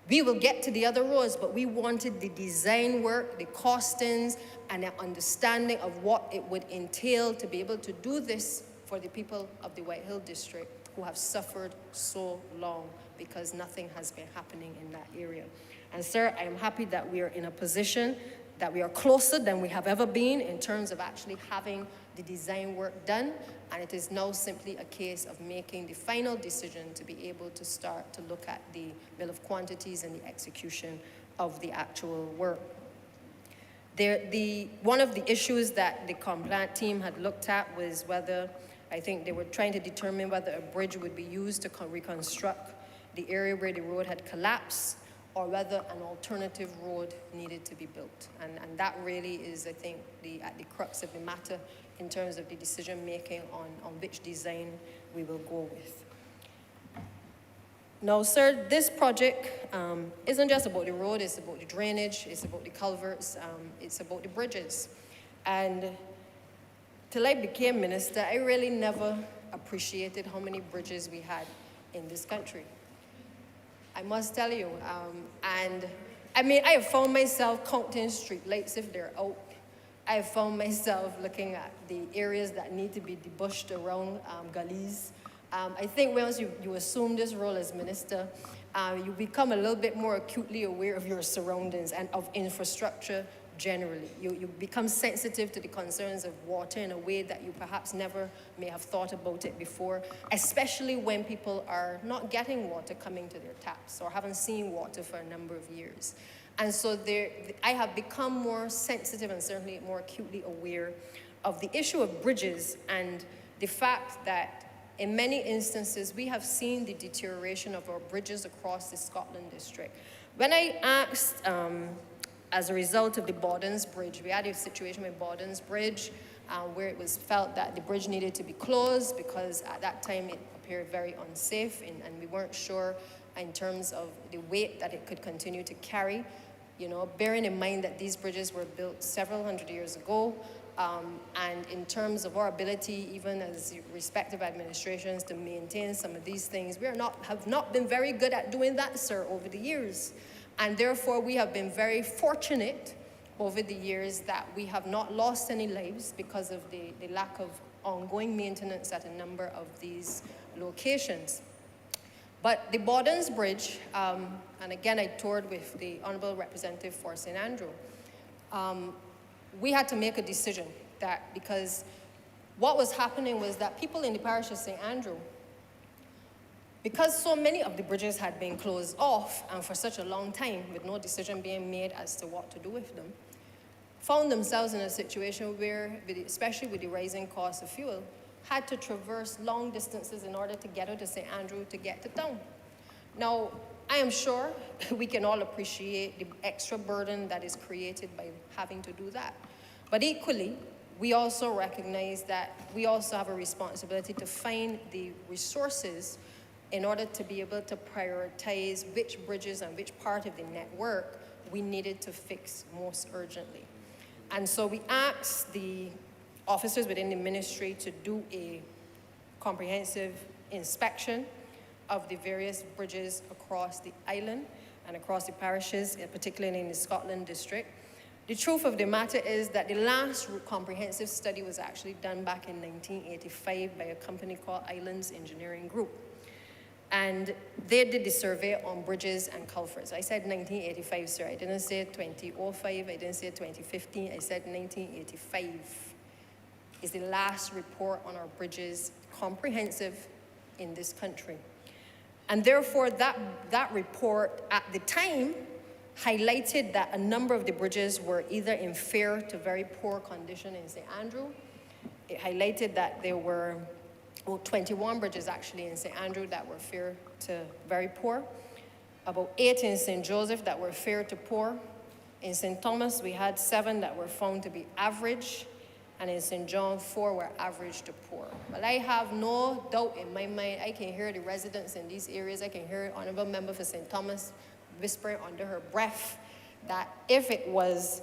We will get to the other roads, but we wanted the design work, the costings, and an understanding of what it would entail to be able to do this for the people of the White Hill District who have suffered so long because nothing has been happening in that area. And sir, I am happy that we are in a position that we are closer than we have ever been in terms of actually having the design work done, and it is now simply a case of making the final decision to be able to start to look at the bill of quantities and the execution of the actual work. One of the issues that the compliant team had looked at was whether, I think they were trying to determine whether a bridge would be used to reconstruct the area where the road had collapsed, or whether an alternative road needed to be built. And that really is, I think, at the crux of the matter in terms of the decision making on which design we will go with. Now, sir, this project isn't just about the road, it's about the drainage, it's about the culverts, it's about the bridges. And till I became minister, I really never appreciated how many bridges we had in this country. I must tell you, and I mean, I have found myself counting street lights if they're out. I have found myself looking at the areas that need to be debushed around gullies. I think once you assume this role as minister, you become a little bit more acutely aware of your surroundings and of infrastructure generally. You become sensitive to the concerns of water in a way that you perhaps never may have thought about it before, especially when people are not getting water coming to their taps or haven't seen water for a number of years. And so I have become more sensitive and certainly more acutely aware of the issue of bridges and the fact that in many instances we have seen the deterioration of our bridges across the Scotland District. When I asked, as a result of the Bordens Bridge, we had a situation with Bordens Bridge where it was felt that the bridge needed to be closed because at that time it appeared very unsafe and we weren't sure in terms of the weight that it could continue to carry. You know, bearing in mind that these bridges were built several hundred years ago, And in terms of our ability, even as respective administrations, to maintain some of these things, have not been very good at doing that, sir, over the years. And therefore, we have been very fortunate over the years that we have not lost any lives because of the lack of ongoing maintenance at a number of these locations. But the Bordens Bridge, and again, I toured with the Honourable Representative for St. Andrew, we had to make a decision that because what was happening was that people in the parish of St. Andrew, because so many of the bridges had been closed off and for such a long time with no decision being made as to what to do with them, found themselves in a situation where, especially with the rising cost of fuel, had to traverse long distances in order to get out to St. Andrew to get to town. Now, I am sure we can all appreciate the extra burden that is created by having to do that. But equally, we also recognize that we also have a responsibility to find the resources in order to be able to prioritize which bridges and which part of the network we needed to fix most urgently. And so we asked the officers within the ministry to do a comprehensive inspection of the various bridges across the island and across the parishes, particularly in the Scotland district. The truth of the matter is that the last comprehensive study was actually done back in 1985 by a company called Islands Engineering Group. And they did the survey on bridges and culverts. I said 1985, sir. I didn't say 2005. I didn't say 2015. I said 1985 is the last report on our bridges, comprehensive in this country. And therefore, that report at the time highlighted that a number of the bridges were either in fair to very poor condition in St. Andrew. It highlighted that there were 21 bridges actually in St. Andrew that were fair to very poor. About 8 in St. Joseph that were fair to poor. In St. Thomas, we had 7 that were found to be average. And in St. John, 4 were average to poor. But I have no doubt in my mind, I can hear the residents in these areas, I can hear Honourable Member for St. Thomas whispering under her breath that if it was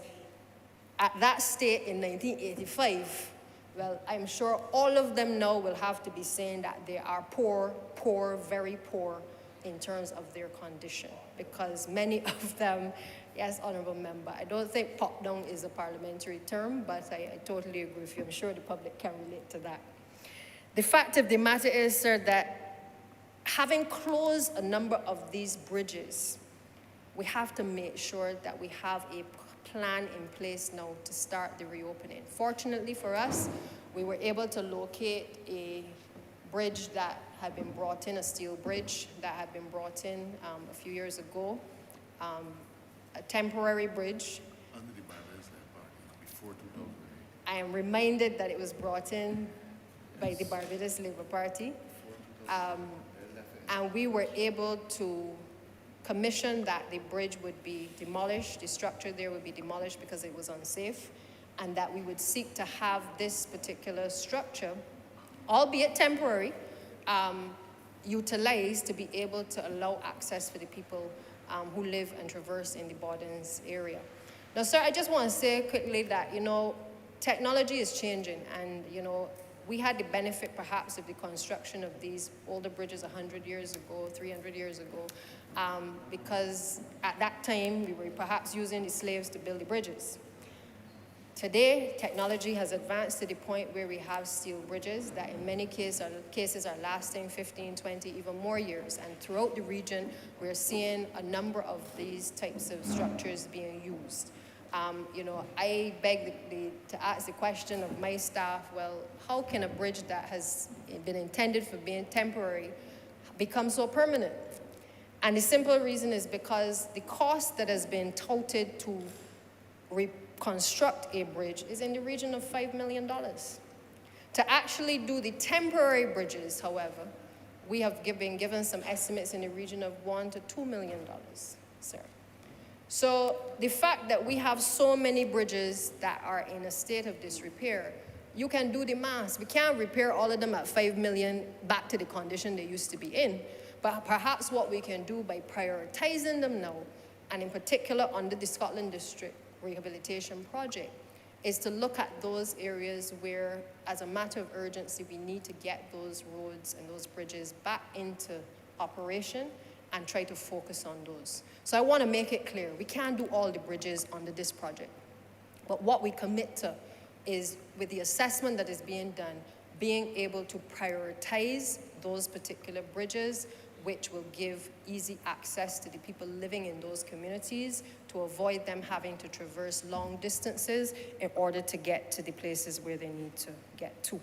at that state in 1985, well, I'm sure all of them now will have to be saying that they are poor, poor, very poor in terms of their condition. Because many of them, yes, Honourable Member, I don't think pop down is a parliamentary term, but I totally agree with you. I'm sure the public can relate to that. The fact of the matter is, sir, that having closed a number of these bridges, we have to make sure that we have a plan in place now to start the reopening. Fortunately for us, we were able to locate a bridge that had been brought in, a steel bridge that had been brought in a few years ago, a temporary bridge. Under the Barbados Party, before 2008. I am reminded that it was brought in by the Barbados Labour Party. And we were able to commission that the bridge would be demolished, the structure there would be demolished because it was unsafe, and that we would seek to have this particular structure, albeit temporary, utilized to be able to allow access for the people who live and traverse in the Bordens area. Now, sir, I just want to say quickly that, technology is changing, and, we had the benefit perhaps of the construction of these older bridges 100 years ago, 300 years ago, because at that time we were perhaps using the slaves to build the bridges. Today, technology has advanced to the point where we have steel bridges that in many cases are lasting 15, 20, even more years. And throughout the region, we're seeing a number of these types of structures being used. I beg to ask the question of my staff, well, how can a bridge that has been intended for being temporary become so permanent? And the simple reason is because the cost that has been touted to reconstruct a bridge is in the region of $5 million. To actually do the temporary bridges, however, we have been given some estimates in the region of $1 to $2 million, sir. So the fact that we have so many bridges that are in a state of disrepair, you can do the math. We can't repair all of them at $5 million back to the condition they used to be in. But perhaps what we can do by prioritizing them now, and in particular under the Scotland District Rehabilitation Project, is to look at those areas where, as a matter of urgency, we need to get those roads and those bridges back into operation and try to focus on those. So I want to make it clear, we can't do all the bridges under this project. But what we commit to is, with the assessment that is being done, being able to prioritize those particular bridges which will give easy access to the people living in those communities to avoid them having to traverse long distances in order to get to the places where they need to get to.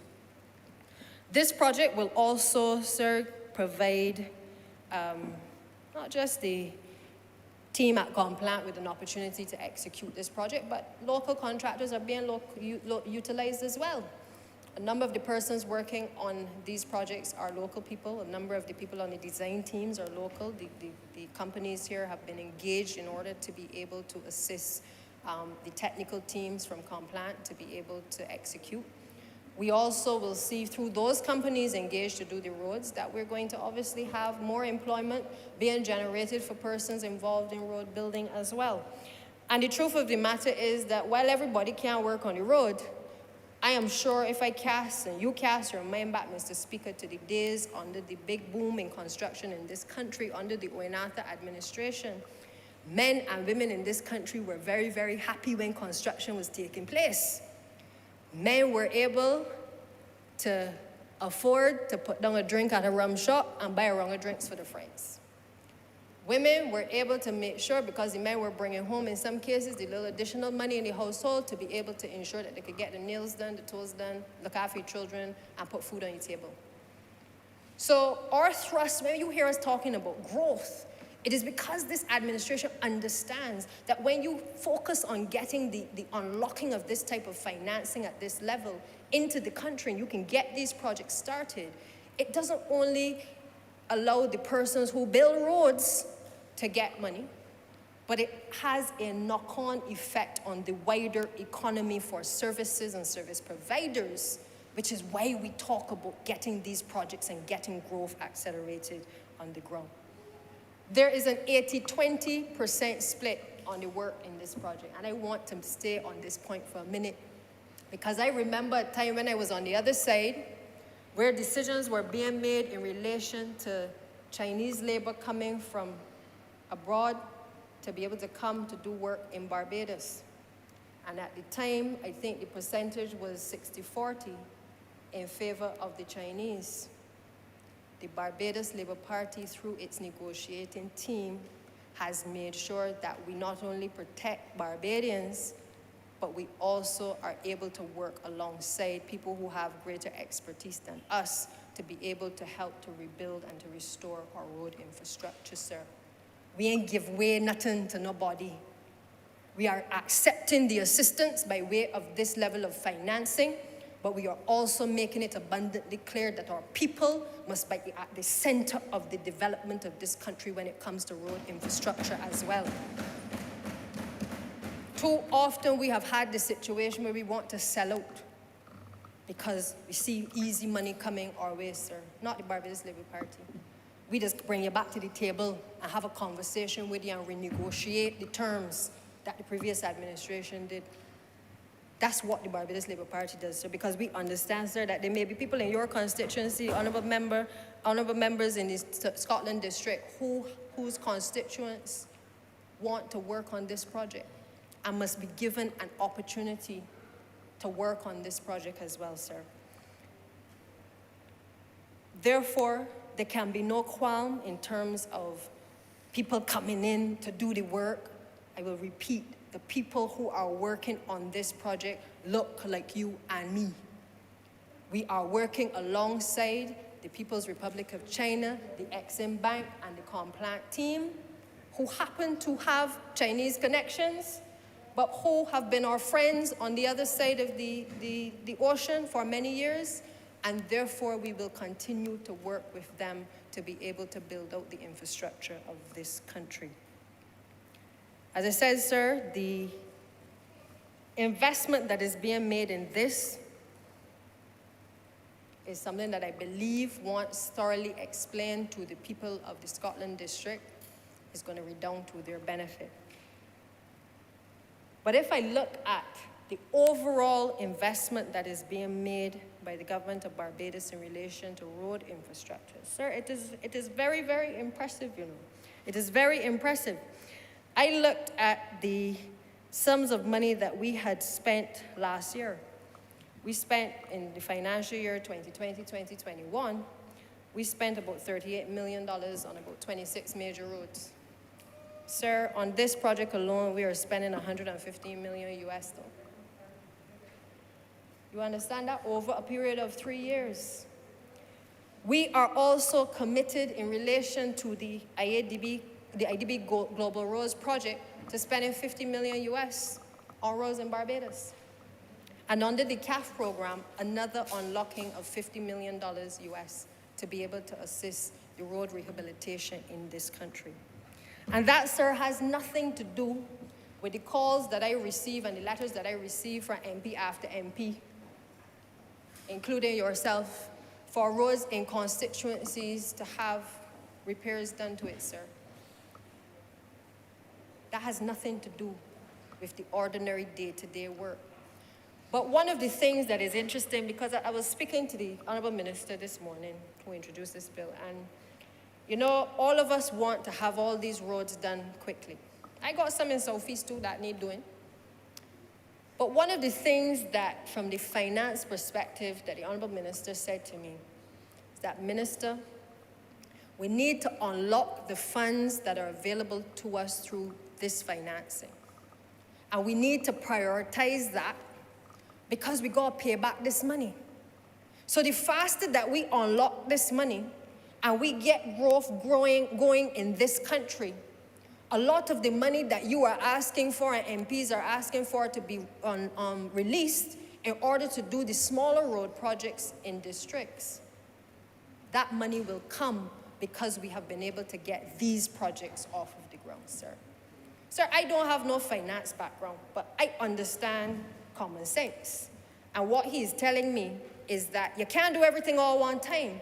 This project will also, sir, provide not just the team at Complant with an opportunity to execute this project, but local contractors are being utilized as well. A number of the persons working on these projects are local people. A number of the people on the design teams are local. The companies here have been engaged in order to be able to assist the technical teams from Complant to be able to execute. We also will see through those companies engaged to do the roads that we're going to obviously have more employment being generated for persons involved in road building as well. And the truth of the matter is that while everybody can't work on the road, I am sure if I cast and you cast your mind back, Mr. Speaker, to the days under the big boom in construction in this country under the Oenatha administration, men and women in this country were very, very happy when construction was taking place. Men were able to afford to put down a drink at a rum shop and buy a round of drinks for the friends. Women were able to make sure, because the men were bringing home, in some cases, the little additional money in the household to be able to ensure that they could get the nails done, the toes done, look after your children, and put food on your table. So our thrust, when you hear us talking about growth, it is because this administration understands that when you focus on getting the unlocking of this type of financing at this level into the country, and you can get these projects started, it doesn't only allow the persons who build roads to get money, but it has a knock-on effect on the wider economy for services and service providers, which is why we talk about getting these projects and getting growth accelerated on the ground. There is an 80-20% split on the work in this project, and I want to stay on this point for a minute, because I remember a time when I was on the other side where decisions were being made in relation to Chinese labor coming from abroad to be able to come to do work in Barbados. And at the time, I think the percentage was 60-40 in favor of the Chinese. The Barbados Labour Party, through its negotiating team, has made sure that we not only protect Barbadians, but we also are able to work alongside people who have greater expertise than us to be able to help to rebuild and to restore our road infrastructure, sir. We ain't give way nothing to nobody. We are accepting the assistance by way of this level of financing, but we are also making it abundantly clear that our people must be at the center of the development of this country when it comes to road infrastructure as well. Too often we have had the situation where we want to sell out because we see easy money coming our way, sir. Not the Barbados Labour Party. We just bring you back to the table and have a conversation with you and renegotiate the terms that the previous administration did. That's what the Barbados Labour Party does, sir, because we understand, sir, that there may be people in your constituency, honourable members in the Scotland district whose constituents want to work on this project and must be given an opportunity to work on this project as well, sir. Therefore, there can be no qualm in terms of people coming in to do the work. I will repeat, the people who are working on this project look like you and me. We are working alongside the People's Republic of China, the Exim Bank, and the Complant team, who happen to have Chinese connections, but who have been our friends on the other side of the ocean for many years, and therefore we will continue to work with them to be able to build out the infrastructure of this country. As I said, sir, the investment that is being made in this is something that I believe, once thoroughly explained to the people of the Scotland district, is going to redound to their benefit. But if I look at the overall investment that is being made by the government of Barbados in relation to road infrastructure. Sir, it is very, very impressive, you know. It is very impressive. I looked at the sums of money that we had spent last year. We spent in the financial year 2020-2021, we spent about $38 million on about 26 major roads. Sir, on this project alone, we are spending $115 million US though. You understand that? Over a period of 3 years. We are also committed in relation to the IDB Global Roads project to spending $50 million US on roads in Barbados. And under the CAF program, another unlocking of $50 million US to be able to assist the road rehabilitation in this country. And that, sir, has nothing to do with the calls that I receive and the letters that I receive from MP after MP, including yourself, for roads in constituencies to have repairs done to it, sir. That has nothing to do with the ordinary day-to-day work. But one of the things that is interesting, because I was speaking to the Honourable Minister this morning who introduced this bill, and you know, all of us want to have all these roads done quickly. I got some in Southeast too that need doing. But one of the things that, from the finance perspective, that the Honourable Minister said to me is that, Minister, we need to unlock the funds that are available to us through this financing. And we need to prioritize that because we got to pay back this money. So the faster that we unlock this money and we get growth going in this country, a lot of the money that you are asking for and MPs are asking for to be released in order to do the smaller road projects in districts, that money will come because we have been able to get these projects off of the ground, sir. Sir, I don't have no finance background, but I understand common sense. And what he is telling me is that you can't do everything all one time.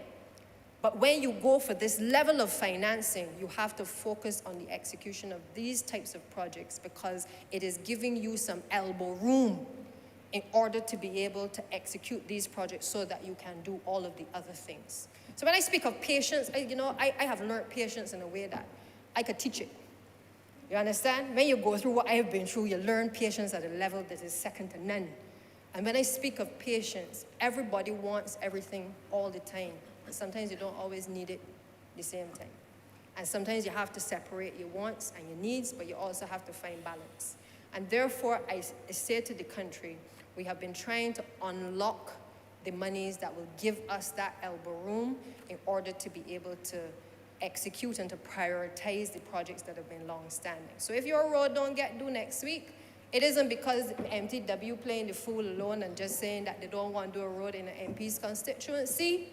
But when you go for this level of financing, you have to focus on the execution of these types of projects because it is giving you some elbow room in order to be able to execute these projects so that you can do all of the other things. So when I speak of patience, I have learned patience in a way that I could teach it. You understand? When you go through what I have been through, you learn patience at a level that is second to none. And when I speak of patience, everybody wants everything all the time. And sometimes you don't always need it the same time. And sometimes you have to separate your wants and your needs, but you also have to find balance. And therefore, I say to the country, we have been trying to unlock the monies that will give us that elbow room in order to be able to execute and to prioritize the projects that have been long-standing. So if your road don't get due next week, it isn't because MTW playing the fool alone and just saying that they don't want to do a road in an MP's constituency.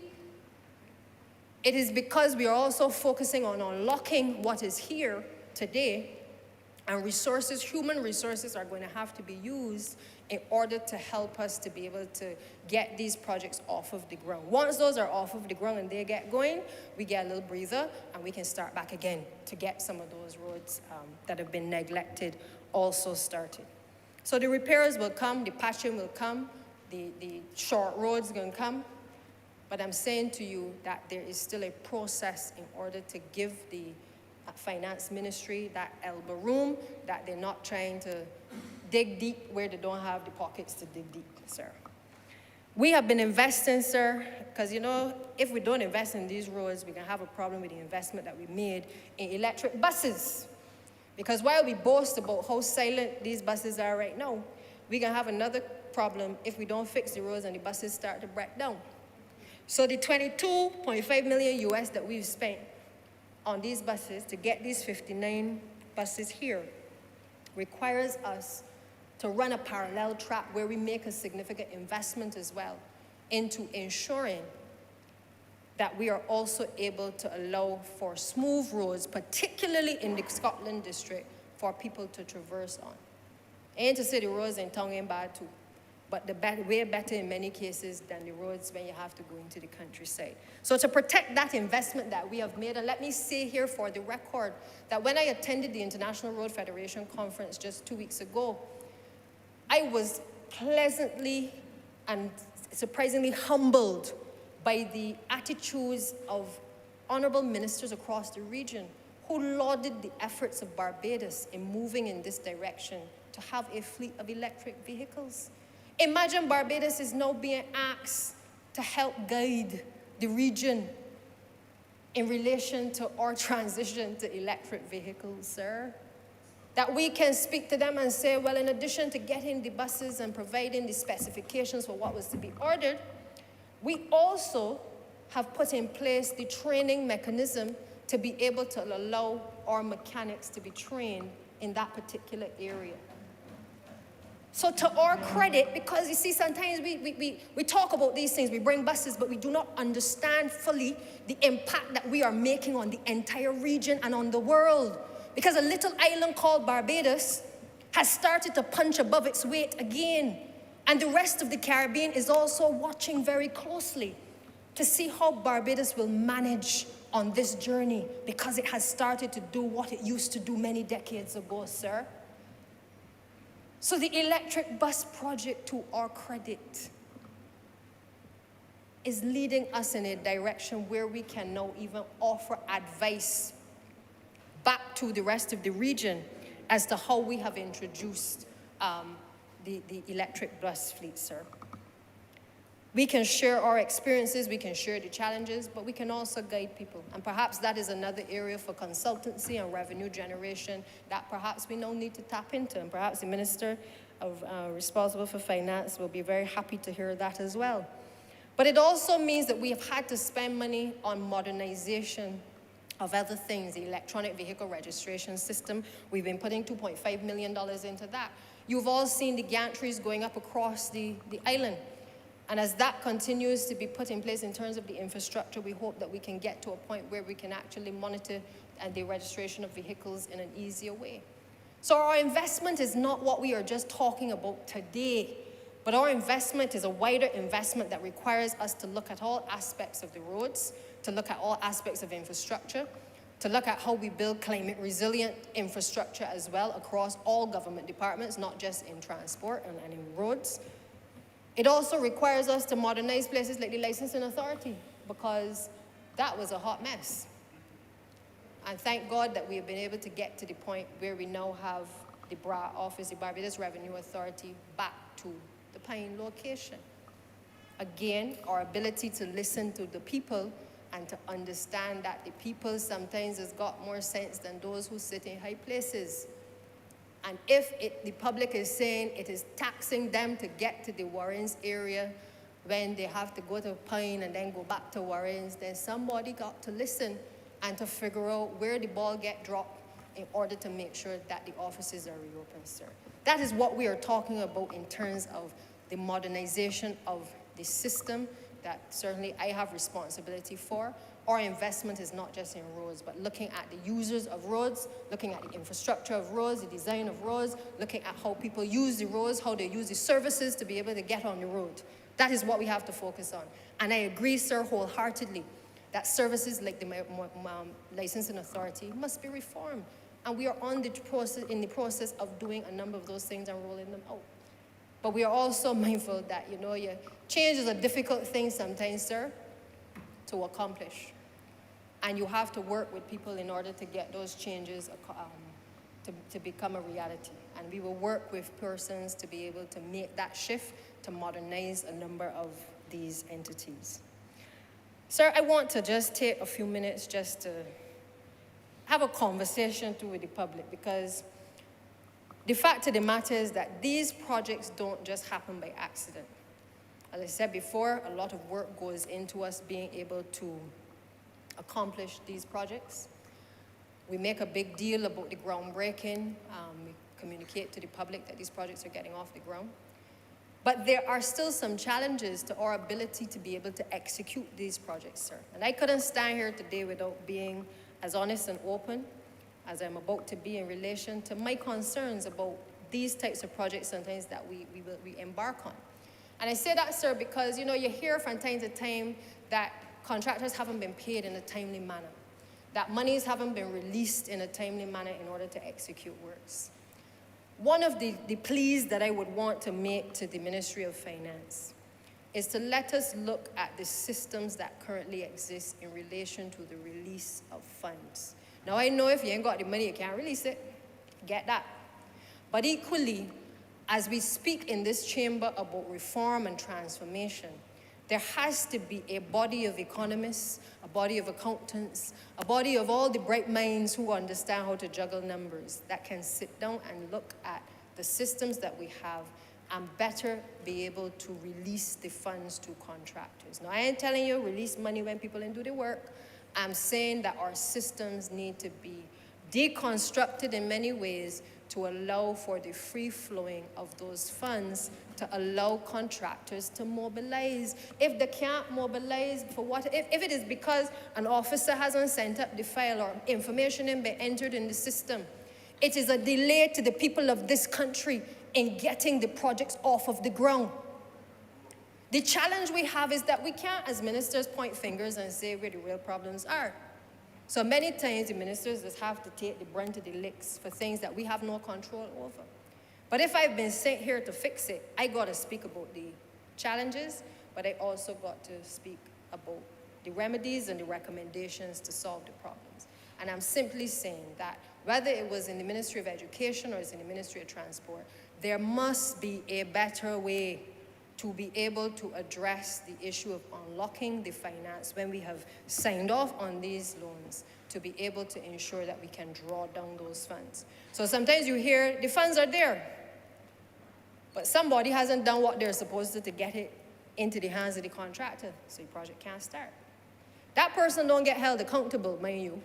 It is because we are also focusing on unlocking what is here today, and resources, human resources, are going to have to be used in order to help us to be able to get these projects off of the ground. Once those are off of the ground and they get going, we get a little breather and we can start back again to get some of those roads that have been neglected also started. So the repairs will come, the patching will come, the short roads are going to come. But I'm saying to you that there is still a process in order to give the finance ministry that elbow room, that they're not trying to dig deep where they don't have the pockets to dig deep, sir. We have been investing, sir, because if we don't invest in these roads, we can have a problem with the investment that we made in electric buses. Because while we boast about how silent these buses are right now, we can have another problem if we don't fix the roads and the buses start to break down. So the $22.5 million US that we've spent on these buses to get these 59 buses here requires us to run a parallel track where we make a significant investment as well into ensuring that we are also able to allow for smooth roads, particularly in the Scotland district, for people to traverse on. And to say the roads in town ain't bad too, but way better in many cases than the roads when you have to go into the countryside. So to protect that investment that we have made, and let me say here for the record that when I attended the International Road Federation conference just 2 weeks ago, I was pleasantly and surprisingly humbled by the attitudes of honourable ministers across the region who lauded the efforts of Barbados in moving in this direction to have a fleet of electric vehicles. Imagine Barbados is now being asked to help guide the region in relation to our transition to electric vehicles, sir. That we can speak to them and say, well, in addition to getting the buses and providing the specifications for what was to be ordered, we also have put in place the training mechanism to be able to allow our mechanics to be trained in that particular area. So to our credit, because you see, sometimes we talk about these things, we bring buses, but we do not understand fully the impact that we are making on the entire region and on the world. Because a little island called Barbados has started to punch above its weight again. And the rest of the Caribbean is also watching very closely to see how Barbados will manage on this journey, because it has started to do what it used to do many decades ago, sir. So the electric bus project, to our credit, is leading us in a direction where we can now even offer advice back to the rest of the region as to how we have introduced the electric bus fleet, sir. We can share our experiences, we can share the challenges, but we can also guide people. And perhaps that is another area for consultancy and revenue generation that perhaps we now need to tap into. And perhaps the Minister responsible for finance will be very happy to hear that as well. But it also means that we have had to spend money on modernization of other things, the electronic vehicle registration system. We've been putting $2.5 million into that. You've all seen the gantries going up across the island. And as that continues to be put in place in terms of the infrastructure, we hope that we can get to a point where we can actually monitor the registration of vehicles in an easier way. So our investment is not what we are just talking about today, but our investment is a wider investment that requires us to look at all aspects of the roads, to look at all aspects of infrastructure, to look at how we build climate resilient infrastructure as well across all government departments, not just in transport and in roads. It also requires us to modernize places like the licensing authority, because that was a hot mess. And thank God that we have been able to get to the point where we now have the BRA office, the Barbados Revenue Authority, back to the Pine location. Again, our ability to listen to the people and to understand that the people sometimes has got more sense than those who sit in high places. And if the public is saying it is taxing them to get to the Warrens area when they have to go to Pine and then go back to Warrens, then somebody got to listen and to figure out where the ball get dropped in order to make sure that the offices are reopened, sir. That is what we are talking about in terms of the modernization of the system that certainly I have responsibility for. Our investment is not just in roads, but looking at the users of roads, looking at the infrastructure of roads, the design of roads, looking at how people use the roads, how they use the services to be able to get on the road. That is what we have to focus on. And I agree, sir, wholeheartedly, that services like the licensing authority must be reformed. And we are in the process of doing a number of those things and rolling them out. But we are also mindful that, change is a difficult thing sometimes, sir, to accomplish. And you have to work with people in order to get those changes to become a reality. And we will work with persons to be able to make that shift, to modernize a number of these entities. Sir, I want to just take a few minutes just to have a conversation too with the public, because the fact of the matter is that these projects don't just happen by accident. As I said before, a lot of work goes into us being able to accomplish these projects. We make a big deal about the groundbreaking. We communicate to the public that these projects are getting off the ground. But there are still some challenges to our ability to be able to execute these projects, sir. And I couldn't stand here today without being as honest and open as I'm about to be in relation to my concerns about these types of projects sometimes that we embark on. And I say that, sir, because, you hear from time to time that contractors haven't been paid in a timely manner, that monies haven't been released in a timely manner in order to execute works. one of the pleas that I would want to make to the Ministry of Finance is to let us look at the systems that currently exist in relation to the release of funds. Now, I know if you ain't got the money, you can't release it. Get that. But equally, as we speak in this chamber about reform and transformation, there has to be a body of economists, a body of accountants, a body of all the bright minds who understand how to juggle numbers that can sit down and look at the systems that we have and better be able to release the funds to contractors. Now, I ain't telling you release money when people didn't do the work. I'm saying that our systems need to be deconstructed in many ways to allow for the free flowing of those funds, to allow contractors to mobilize. If they can't mobilize for what, if it is because an officer hasn't sent up the file or information ain't been entered in the system, it is a delay to the people of this country in getting the projects off of the ground. The challenge we have is that we can't, as ministers, point fingers and say where the real problems are. So many times the ministers just have to take the brunt of the licks for things that we have no control over. But if I've been sent here to fix it, I got to speak about the challenges, but I also got to speak about the remedies and the recommendations to solve the problems. And I'm simply saying that whether it was in the Ministry of Education or it's in the Ministry of Transport, there must be a better way to be able to address the issue of unlocking the finance when we have signed off on these loans, to be able to ensure that we can draw down those funds. So sometimes you hear the funds are there, but somebody hasn't done what they're supposed to get it into the hands of the contractor, so the project can't start. That person don't get held accountable, mind you,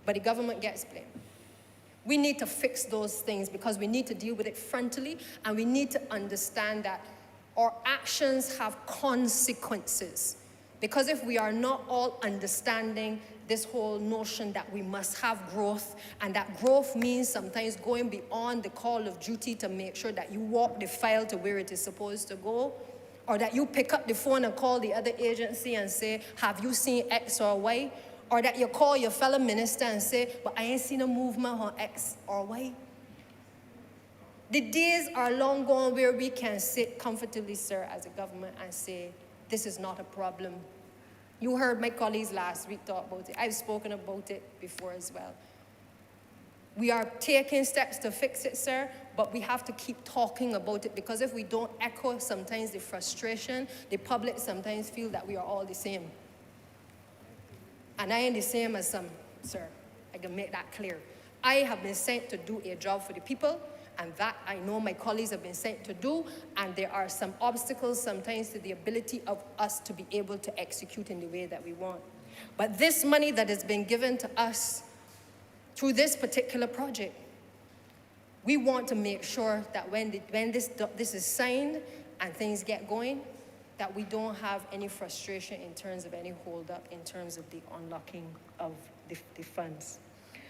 but the government gets blamed. We need to fix those things because we need to deal with it frontally, and we need to understand that our actions have consequences. Because if we are not all understanding this whole notion that we must have growth, and that growth means sometimes going beyond the call of duty to make sure that you walk the file to where it is supposed to go, or that you pick up the phone and call the other agency and say, have you seen X or Y? Or that you call your fellow minister and say, but I ain't seen a movement on X or Y. The days are long gone where we can sit comfortably, sir, as a government and say, this is not a problem. You heard my colleagues last week talk about it. I've spoken about it before as well. We are taking steps to fix it, sir, but we have to keep talking about it, because if we don't echo sometimes the frustration, the public sometimes feel that we are all the same. And I ain't the same as some, sir. I can make that clear. I have been sent to do a job for the people, and that I know my colleagues have been sent to do, and there are some obstacles sometimes to the ability of us to be able to execute in the way that we want. But this money that has been given to us through this particular project, we want to make sure that when this is signed and things get going, that we don't have any frustration in terms of any hold-up in terms of the unlocking of the funds.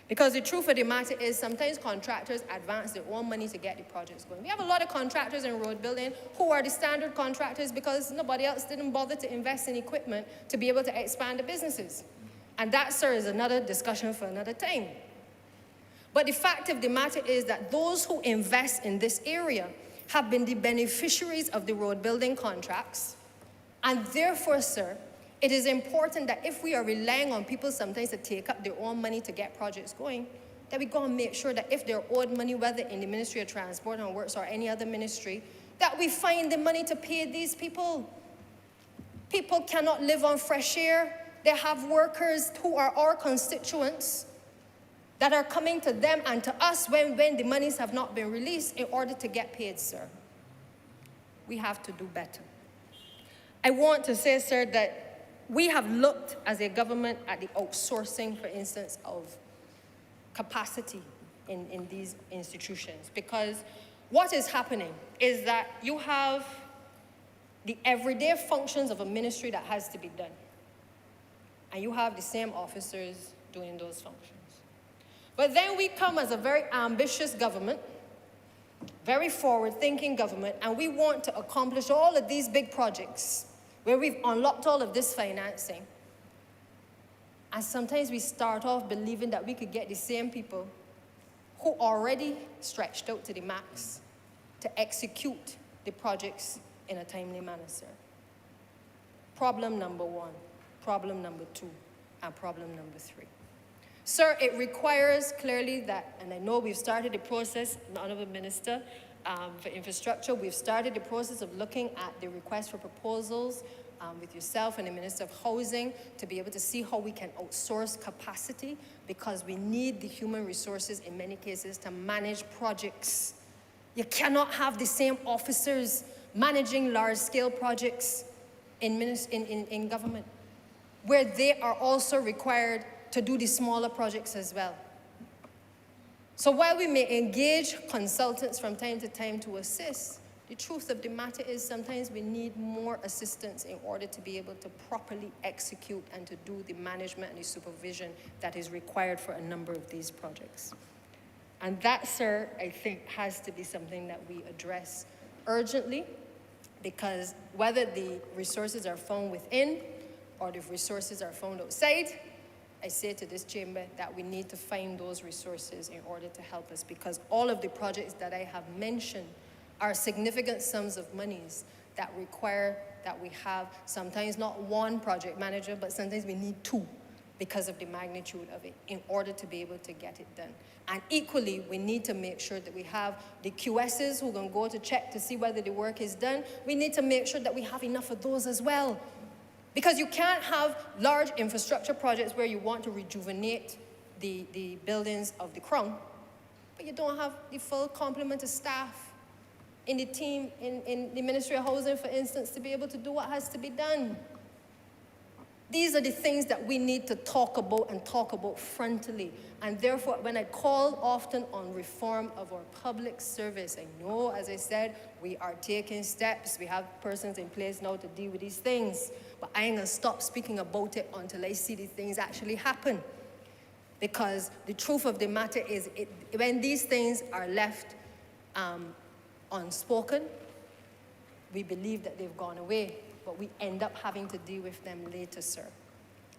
Because the truth of the matter is sometimes contractors advance their own money to get the projects going. We have a lot of contractors in road building who are the standard contractors because nobody else didn't bother to invest in equipment to be able to expand the businesses. And that, sir, is another discussion for another time. But the fact of the matter is that those who invest in this area have been the beneficiaries of the road building contracts. And therefore, sir, it is important that if we are relying on people sometimes to take up their own money to get projects going, that we go and make sure that if they're owed money, whether in the Ministry of Transport and Works or any other ministry, that we find the money to pay these people. People cannot live on fresh air. They have workers who are our constituents that are coming to them and to us when the monies have not been released in order to get paid, sir. We have to do better. I want to say, sir, that we have looked as a government at the outsourcing, for instance, of capacity in these institutions, because what is happening is that you have the everyday functions of a ministry that has to be done, and you have the same officers doing those functions. But then we come as a very ambitious government, very forward-thinking government, and we want to accomplish all of these big projects where we've unlocked all of this financing. And sometimes we start off believing that we could get the same people who already stretched out to the max to execute the projects in a timely manner, sir. Problem number one, problem number two, and problem number three. Sir, it requires clearly that, and I know we've started the process, Honourable Minister, for Infrastructure, we've started the process of looking at the request for proposals with yourself and the Minister of Housing to be able to see how we can outsource capacity, because we need the human resources in many cases to manage projects. You cannot have the same officers managing large-scale projects in government, where they are also required to do the smaller projects as well. So while we may engage consultants from time to time to assist, the truth of the matter is sometimes we need more assistance in order to be able to properly execute and to do the management and the supervision that is required for a number of these projects. And that, sir, I think has to be something that we address urgently, because whether the resources are found within or the resources are found outside, I say to this chamber that we need to find those resources in order to help us, because all of the projects that I have mentioned are significant sums of monies that require that we have sometimes not one project manager, but sometimes we need two because of the magnitude of it in order to be able to get it done. And equally, we need to make sure that we have the QSs who can go to check to see whether the work is done. We need to make sure that we have enough of those as well. Because you can't have large infrastructure projects where you want to rejuvenate the buildings of the Crown, but you don't have the full complement of staff in the team, in the Ministry of Housing, for instance, to be able to do what has to be done. These are the things that we need to talk about and talk about frontally. And therefore, when I call often on reform of our public service, I know, as I said, we are taking steps. We have persons in place now to deal with these things. But I ain't gonna stop speaking about it until I see these things actually happen. Because the truth of the matter is, when these things are left unspoken, we believe that they've gone away, but we end up having to deal with them later, sir.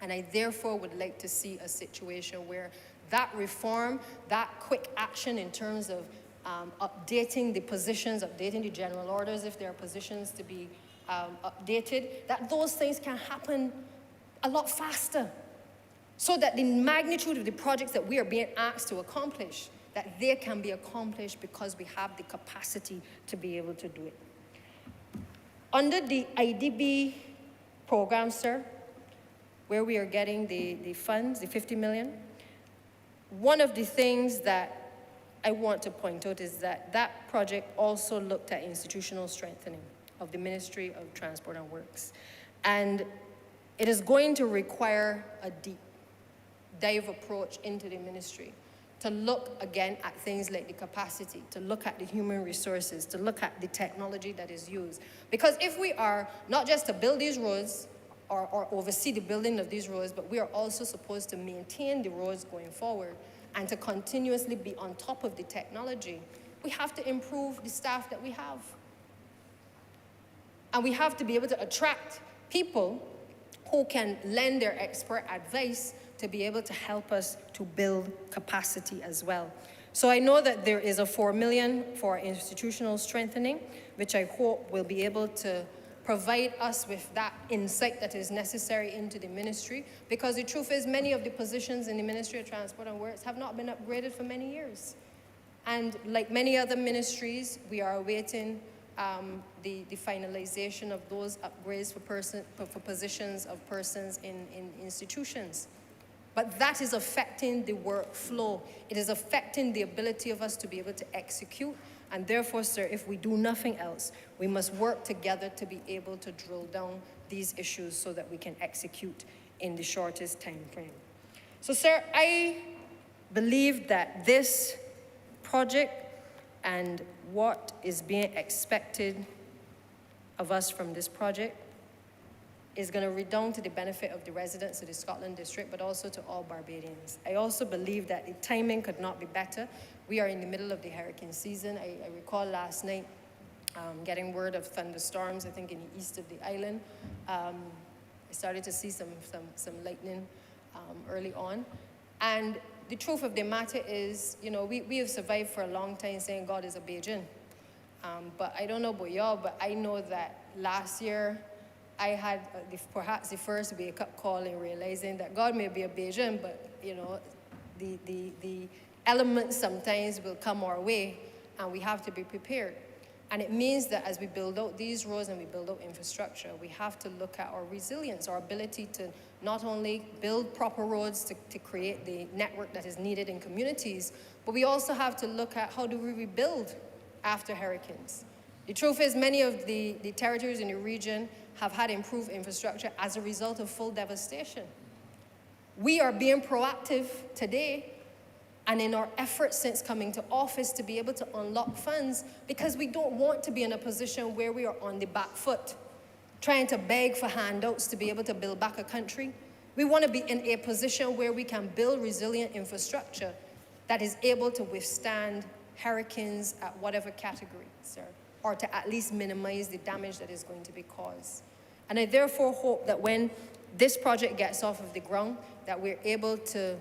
And I therefore would like to see a situation where that reform, that quick action in terms of updating the positions, updating the general orders if there are positions to be updated, that those things can happen a lot faster, so that the magnitude of the projects that we are being asked to accomplish, that they can be accomplished because we have the capacity to be able to do it. Under the IDB program, sir, where we are getting the funds, the 50 million, one of the things that I want to point out is that that project also looked at institutional strengthening of the Ministry of Transport and Works. And it is going to require a deep dive approach into the ministry to look again at things like the capacity, to look at the human resources, to look at the technology that is used. Because if we are not just to build these roads or oversee the building of these roads, but we are also supposed to maintain the roads going forward and to continuously be on top of the technology, we have to improve the staff that we have. And we have to be able to attract people who can lend their expert advice to be able to help us to build capacity as well. So I know that there is a 4 million for institutional strengthening, which I hope will be able to provide us with that insight that is necessary into the ministry, because the truth is many of the positions in the Ministry of Transport and Works have not been upgraded for many years. And like many other ministries, we are awaiting the finalization of those upgrades for positions of persons in institutions. But that is affecting the workflow. It is affecting the ability of us to be able to execute. And therefore, sir, if we do nothing else, we must work together to be able to drill down these issues so that we can execute in the shortest time frame. So, sir, I believe that this project and what is being expected of us from this project is going to redound to the benefit of the residents of the Scotland District, but also to all Barbadians. I also believe that the timing could not be better. We are in the middle of the hurricane season. I recall last night getting word of thunderstorms, I think in the east of the island. I started to see some lightning early on. And the truth of the matter is, you know, we have survived for a long time saying God is a Beijing. But I don't know about y'all, but I know that last year I had perhaps the first wake-up call in realizing that God may be a Beijing, but, you know, the elements sometimes will come our way, and we have to be prepared. And it means that as we build out these roads and we build out infrastructure, we have to look at our resilience, our ability to not only build proper roads to create the network that is needed in communities, but we also have to look at how do we rebuild after hurricanes. The truth is many of the territories in the region have had improved infrastructure as a result of full devastation. We are being proactive today and in our efforts since coming to office to be able to unlock funds, because we don't want to be in a position where we are on the back foot, trying to beg for handouts to be able to build back a country. We want to be in a position where we can build resilient infrastructure that is able to withstand hurricanes at whatever category, sir, or to at least minimize the damage that is going to be caused. And I therefore hope that when this project gets off of the ground, that we're able to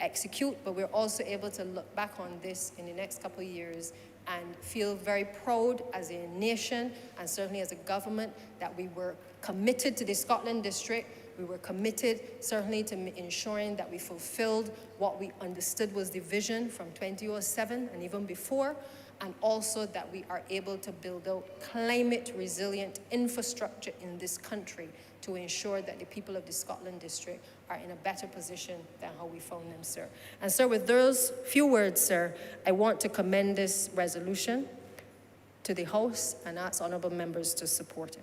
execute, but we're also able to look back on this in the next couple of years and feel very proud as a nation and certainly as a government that we were committed to the Scotland District. We were committed certainly to ensuring that we fulfilled what we understood was the vision from 2007 and even before, and also that we are able to build out climate resilient infrastructure in this country to ensure that the people of the Scotland District are in a better position than how we found them, sir. And so with those few words, sir, I want to commend this resolution to the House and ask honourable members to support it.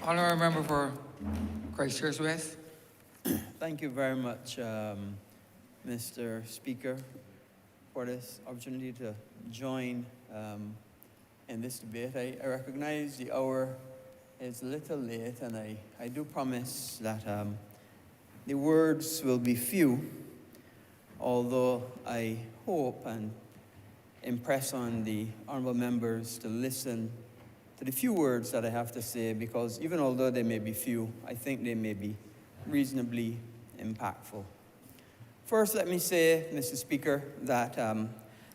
Honourable Member for Christchurch West. Thank you very much, Mr. Speaker, for this opportunity to join in this debate. I recognize the hour is a little late, and I do promise that the words will be few, although I hope and impress on the honourable members to listen to the few words that I have to say, because even although they may be few, I think they may be reasonably impactful. First, let me say, Mr. Speaker, that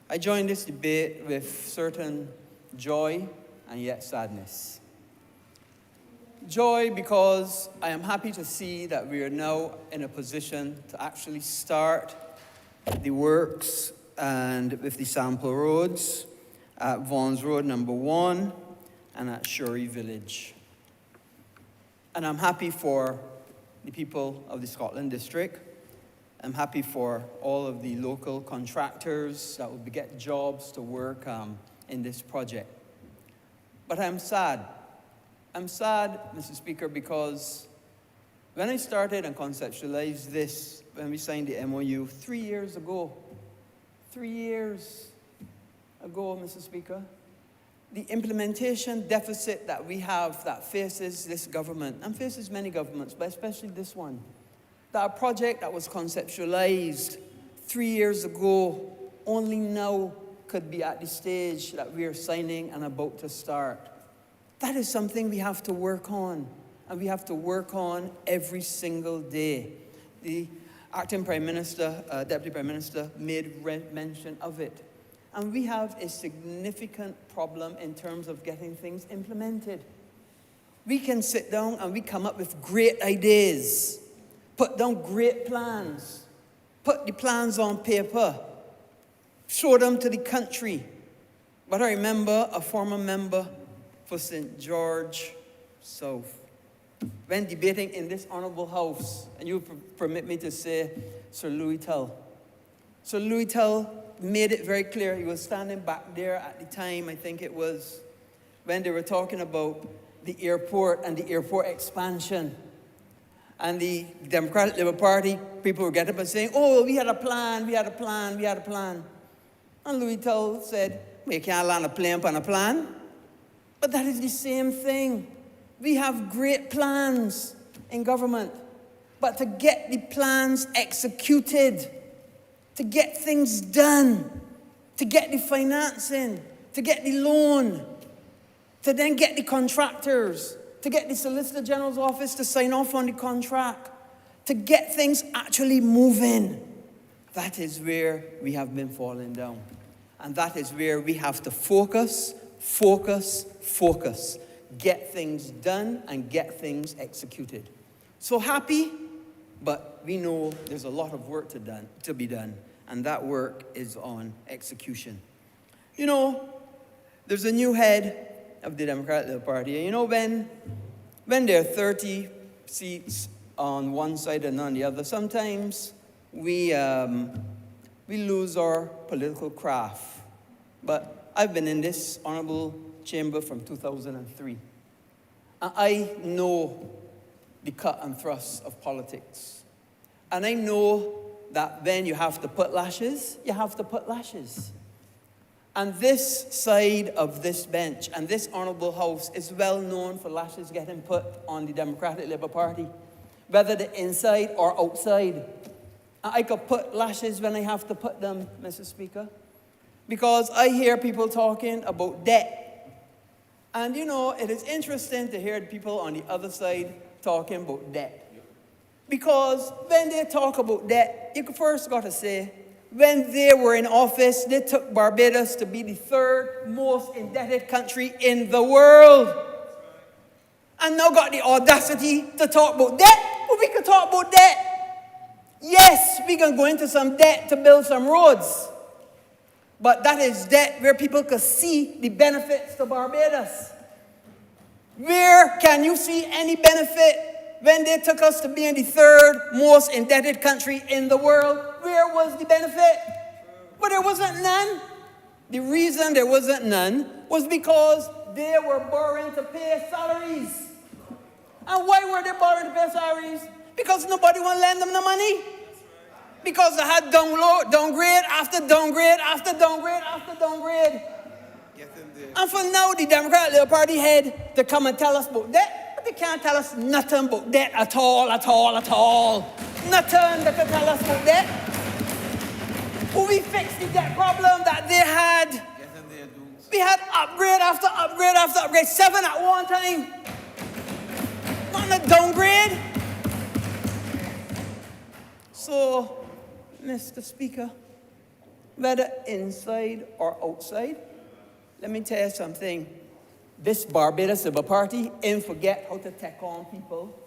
I joined this debate with certain joy and yet sadness. Joy because I am happy to see that we are now in a position to actually start the works and with the sample roads at Vaughan's Road number 1 and at Shorey Village. And I'm happy for the people of the Scotland District. I'm happy for all of the local contractors that will get jobs to work in this project. But I'm sad. I'm sad, Mr. Speaker, because when I started and conceptualized this, when we signed the MOU 3 years ago, 3 years ago, Mr. Speaker, the implementation deficit that we have that faces this government, and faces many governments, but especially this one, that a project that was conceptualized 3 years ago only now could be at the stage that we are signing and about to start. That is something we have to work on, and we have to work on every single day. The acting Prime Minister, Deputy Prime Minister made mention of it. And we have a significant problem in terms of getting things implemented. We can sit down and we come up with great ideas, put down great plans, put the plans on paper, show them to the country. But I remember a former member for St. George South, when debating in this honourable house, and you permit me to say Sir Louis Tull. Sir Louis Tull made it very clear. He was standing back there at the time, I think it was, when they were talking about the airport and the airport expansion. And the Democratic Labour Party people were getting up and saying, oh, we had a plan, we had a plan, we had a plan. And Louis Tull said, we can't land a plane on a plan. But that is the same thing. We have great plans in government, but to get the plans executed, to get things done, to get the financing, to get the loan, to then get the contractors, to get the Solicitor General's office to sign off on the contract, to get things actually moving. That is where we have been falling down. And that is where we have to focus, focus, focus. Get things done and get things executed. So happy, but we know there's a lot of work to be done. And that work is on execution. You know, there's a new head of the Democratic Party. And you know, when there are 30 seats on one side and on the other, sometimes we lose our political craft. But I've been in this honorable chamber from 2003. And I know the cut and thrust of politics. And I know that when you have to put lashes, you have to put lashes. And this side of this bench and this honorable house is well known for lashes getting put on the Democratic Labour Party, whether they're inside or outside. And I could put lashes when I have to put them, Mr. Speaker, because I hear people talking about debt. And you know, it is interesting to hear the people on the other side talking about debt. Because when they talk about debt, you first got to say, when they were in office, they took Barbados to be the third most indebted country in the world. And now got the audacity to talk about debt. Well, we can talk about debt. Yes, we can go into some debt to build some roads. But that is debt where people could see the benefits to Barbados. Where can you see any benefit when they took us to being the third most indebted country in the world? Where was the benefit? But there wasn't none. The reason there wasn't none was because they were borrowing to pay salaries. And why were they borrowing to pay salaries? Because nobody would lend them the money. Because they had downgrade after downgrade after downgrade after downgrade. And for now, the Democratic Labour Party had to come and tell us about that. But they can't tell us nothing about that at all, at all, at all. Nothing they can tell us about that. We fixed the debt problem that they had. We had upgrade after upgrade after upgrade, 7 at one time. Not a downgrade. So, Mr. Speaker, whether inside or outside, let me tell you something. This Barbados Labour Party ain't forget how to take on people.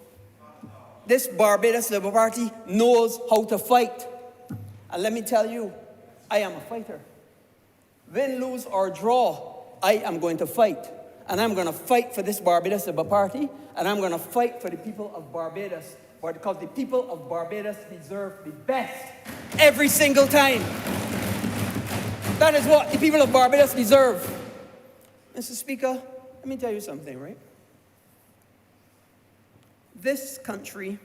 This Barbados Labour Party knows how to fight. And let me tell you, I am a fighter. Win, lose, or draw, I am going to fight. And I'm going to fight for this Barbados Labour Party, and I'm going to fight for the people of Barbados, because the people of Barbados deserve the best every single time. That is what the people of Barbados deserve. Mr. Speaker, let me tell you something, right? This country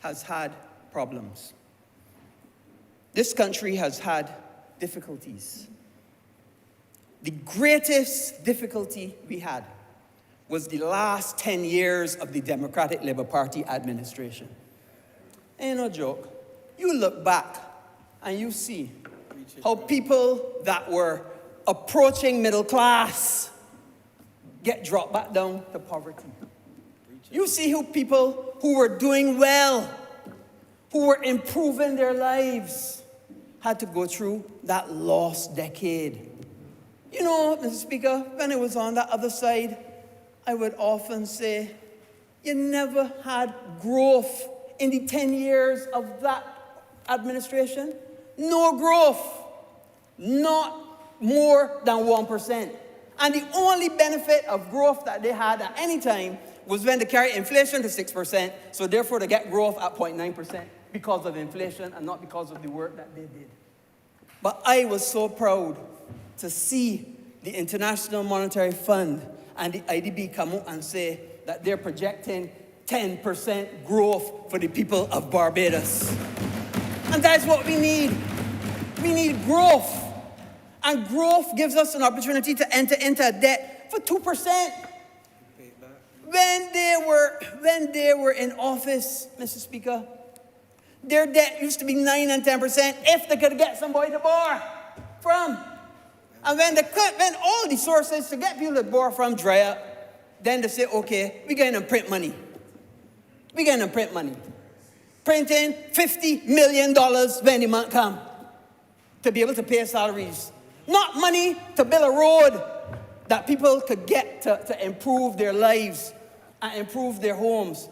has had problems. This country has had difficulties. The greatest difficulty we had was the last 10 years of the Democratic Labour Party administration. Ain't no joke. You look back and you see how people that were approaching middle class get dropped back down to poverty. You see who people who were doing well, who were improving their lives, had to go through that lost decade. You know, Mr. Speaker, when I was on that other side, I would often say, you never had growth in the 10 years of that administration. No growth. Not more than 1%. And the only benefit of growth that they had at any time was when they carried inflation to 6%, so therefore they get growth at 0.9% because of inflation and not because of the work that they did. But I was so proud to see the International Monetary Fund and the IDB come out and say that they're projecting 10% growth for the people of Barbados. And that's what we need. We need growth. And growth gives us an opportunity to enter into a debt for 2%. When they were in office, Mr. Speaker, their debt used to be 9 and 10% if they could get somebody to borrow from. And when all the sources to get people to borrow from dry up, then they say, okay, we're going to print money. We're going to print money. Printing $50 million when the month come to be able to pay salaries. Not money to build a road that people could get to improve their lives and improve their homes.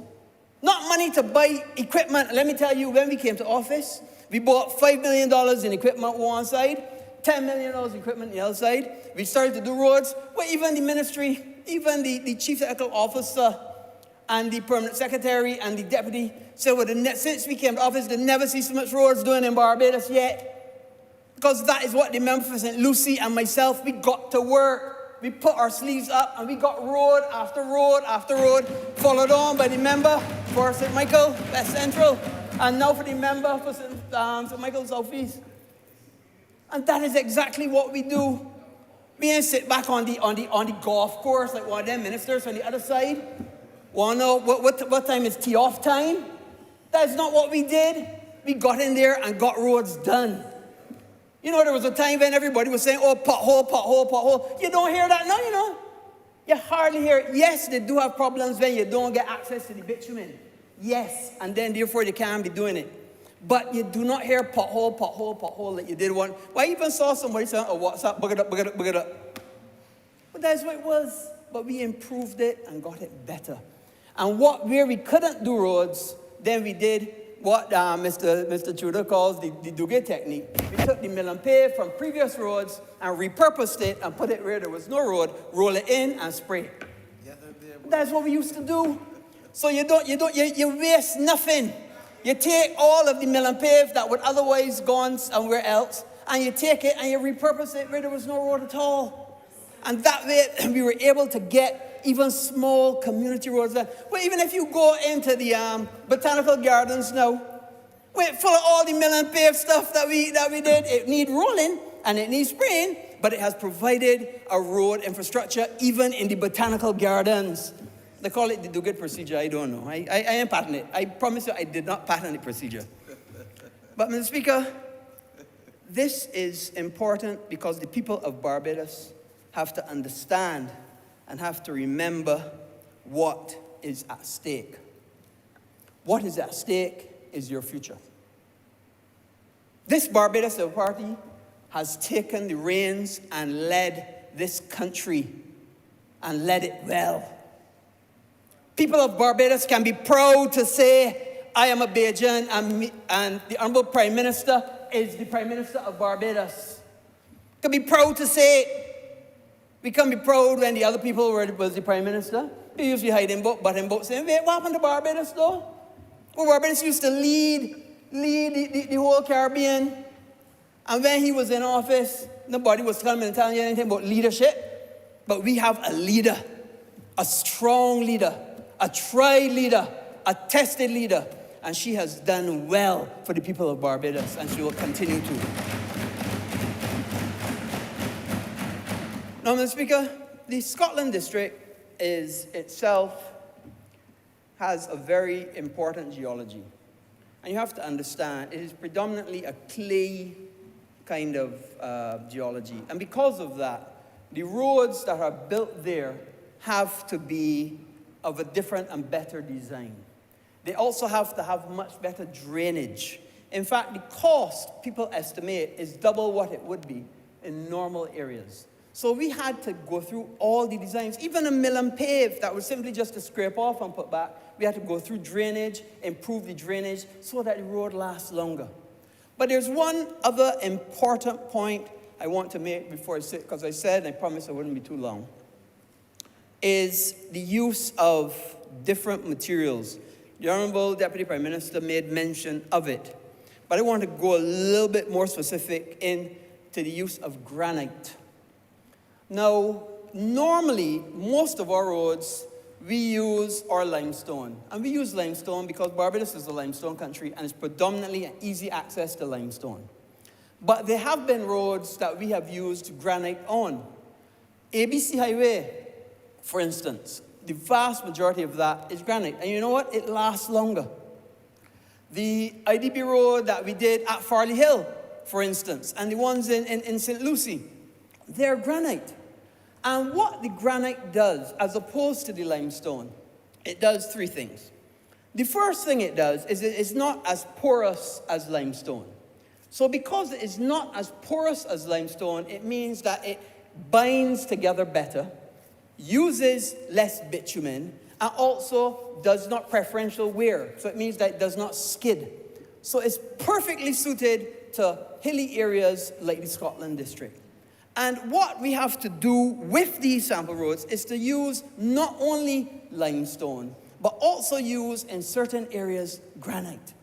Not money to buy equipment. Let me tell you, when we came to office, we bought $5 million in equipment on one side, $10 million in equipment on the other side. We started to do roads where even the ministry, even the chief technical officer and the permanent secretary and the deputy said, well, since we came to office, they never see so much roads doing in Barbados yet. Because that is what the member for St. Lucie and myself, we got to work. We put our sleeves up and we got road after road after road, followed on by the member for St. Michael, West Central, and now for the member for St. Michael, Southeast. And that is exactly what we do. We ain't sit back on the golf course like one of them ministers on the other side. Want to know what time is tee off time? That's not what we did. We got in there and got roads done. You know, there was a time when everybody was saying, oh, pothole, pothole, pothole. You don't hear that now, you know. You hardly hear it. Yes, they do have problems when you don't get access to the bitumen. Yes, and then therefore they can't be doing it. But you do not hear pothole, pothole, pothole like you did one. Well, I even saw somebody saying, oh, what's up, bug it up, bug it up, bug it up. But that's what it was. But we improved it and got it better. And where we couldn't do roads, then we did what Mr. Tudor calls the Duguay technique. We took the mill and pave from previous roads and repurposed it and put it where there was no road, roll it in and spray. That's what we used to do. So you waste nothing. You take all of the mill and pave that would otherwise gone somewhere else, and you take it and you repurpose it where there was no road at all. And that way we were able to get even small community roads. Well, even if you go into the botanical gardens now, full of all the mill and pave stuff that we did, it needs rolling and it needs spraying, but it has provided a road infrastructure even in the botanical gardens. They call it the Duguay procedure. I don't know. I ain't patent it. I promise you I did not patent the procedure. But, Mr. Speaker, this is important because the people of Barbados have to understand and have to remember what is at stake. What is at stake is your future. This Barbados Labour Party has taken the reins and led this country and led it well. People of Barbados can be proud to say, I am a Bajan and the Honourable Prime Minister is the Prime Minister of Barbados. Can be proud to say, we can be proud when the other people was the Prime Minister. They usually hide in boat, but in boat saying, wait, what happened to Barbados though? Well, Barbados used to lead the whole Caribbean. And when he was in office, nobody was coming and telling you anything about leadership. But we have a leader, a strong leader, a tried leader, a tested leader. And she has done well for the people of Barbados, and she will continue to. Now, Mr. Speaker, the Scotland district itself has a very important geology. And you have to understand, it is predominantly a clay kind of geology. And because of that, the roads that are built there have to be of a different and better design. They also have to have much better drainage. In fact, the cost, people estimate, is double what it would be in normal areas. So we had to go through all the designs, even a mill and pave that was simply just to scrape off and put back. We had to go through drainage, improve the drainage so that the road lasts longer. But there's one other important point I want to make before I sit, because I said, and I promised I wouldn't be too long, is the use of different materials. The Honourable Deputy Prime Minister made mention of it. But I want to go a little bit more specific into the use of granite. Now, normally, most of our roads, we use our limestone. And we use limestone because Barbados is a limestone country and it's predominantly an easy access to limestone. But there have been roads that we have used granite on. ABC Highway, for instance, the vast majority of that is granite. And you know what? It lasts longer. The IDB road that we did at Farley Hill, for instance, and the ones in St. Lucie, they're granite. And what the granite does, as opposed to the limestone, it does three things. The first thing it does is it is not as porous as limestone. So because it is not as porous as limestone, it means that it binds together better, uses less bitumen, and also does not preferential wear. So it means that it does not skid. So it's perfectly suited to hilly areas like the Scotland district. And what we have to do with these sample roads is to use not only limestone, but also use in certain areas granite,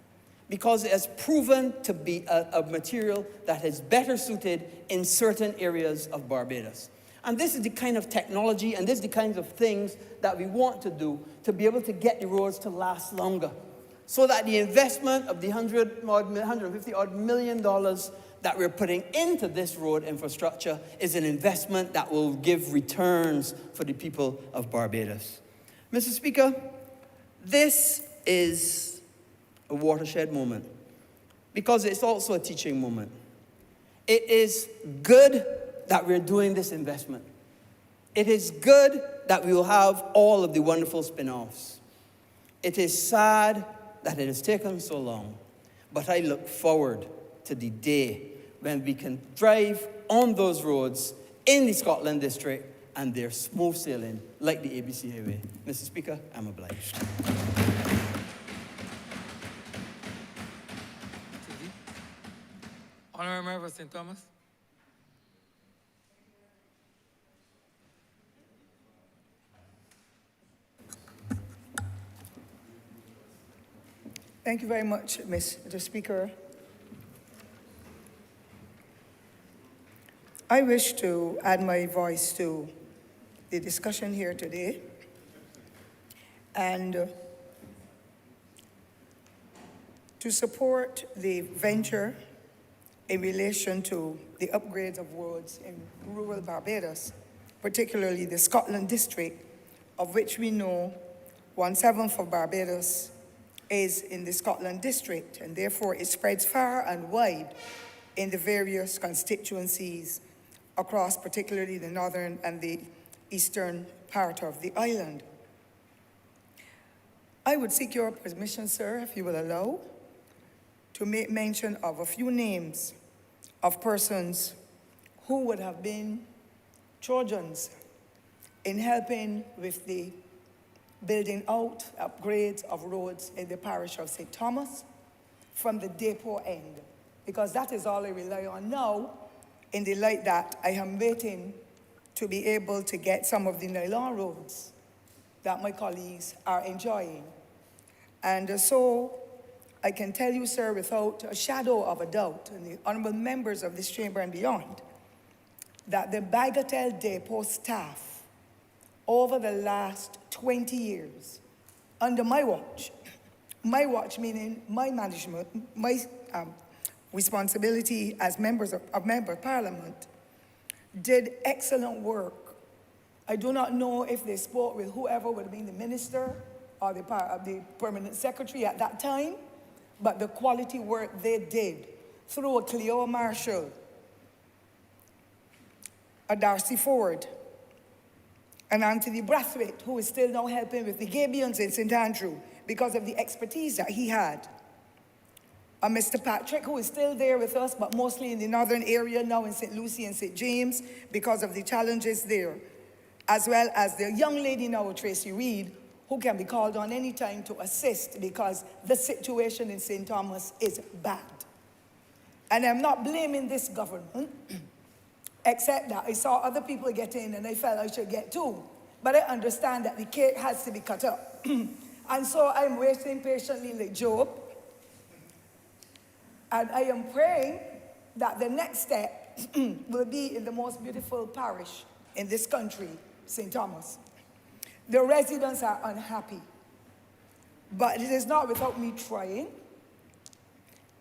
because it has proven to be a material that is better suited in certain areas of Barbados. And this is the kind of technology and this is the kinds of things that we want to do to be able to get the roads to last longer, so that the investment of the $150 million that we're putting into this road infrastructure is an investment that will give returns for the people of Barbados. Mr. Speaker, this is a watershed moment because it's also a teaching moment. It is good that we're doing this investment. It is good that we will have all of the wonderful spin-offs. It is sad that it has taken so long, but I look forward to the day when we can drive on those roads in the Scotland district and they're smooth sailing like the ABC Highway. Mr. Speaker, I'm obliged. Honourable Member for St. Thomas. Thank you very much, Mr. Speaker. I wish to add my voice to the discussion here today and to support the venture in relation to the upgrades of roads in rural Barbados, particularly the Scotland district, of which we know 1/7 of Barbados is in the Scotland district, and therefore it spreads far and wide in the various constituencies across particularly the northern and the eastern part of the island. I would seek your permission, sir, if you will allow, to make mention of a few names of persons who would have been Trojans in helping with the building out upgrades of roads in the parish of St. Thomas from the depot end, because that is all I rely on now, in the light that I am waiting to be able to get some of the nylon roads that my colleagues are enjoying. And so I can tell you, sir, without a shadow of a doubt, and the honourable members of this chamber and beyond, that the Bagatelle depot staff over the last 20 years, under my watch meaning my management, my responsibility as member of Parliament, did excellent work. I do not know if they spoke with whoever would have been the minister or the permanent secretary at that time, but the quality work they did through a Cleo Marshall, a Darcy Ford, and Anthony Brathwaite, who is still now helping with the Gabions in St. Andrew because of the expertise that he had. Mr. Patrick, who is still there with us, but mostly in the northern area now in St. Lucie and St. James because of the challenges there, as well as the young lady now, Tracy Reed, who can be called on any time to assist because the situation in St. Thomas is bad. And I'm not blaming this government, except that I saw other people get in and I felt I should get too. But I understand that the cake has to be cut up. And so I'm waiting patiently like Job. And I am praying that the next step will be in the most beautiful parish in this country, St. Thomas. The residents are unhappy, but it is not without me trying.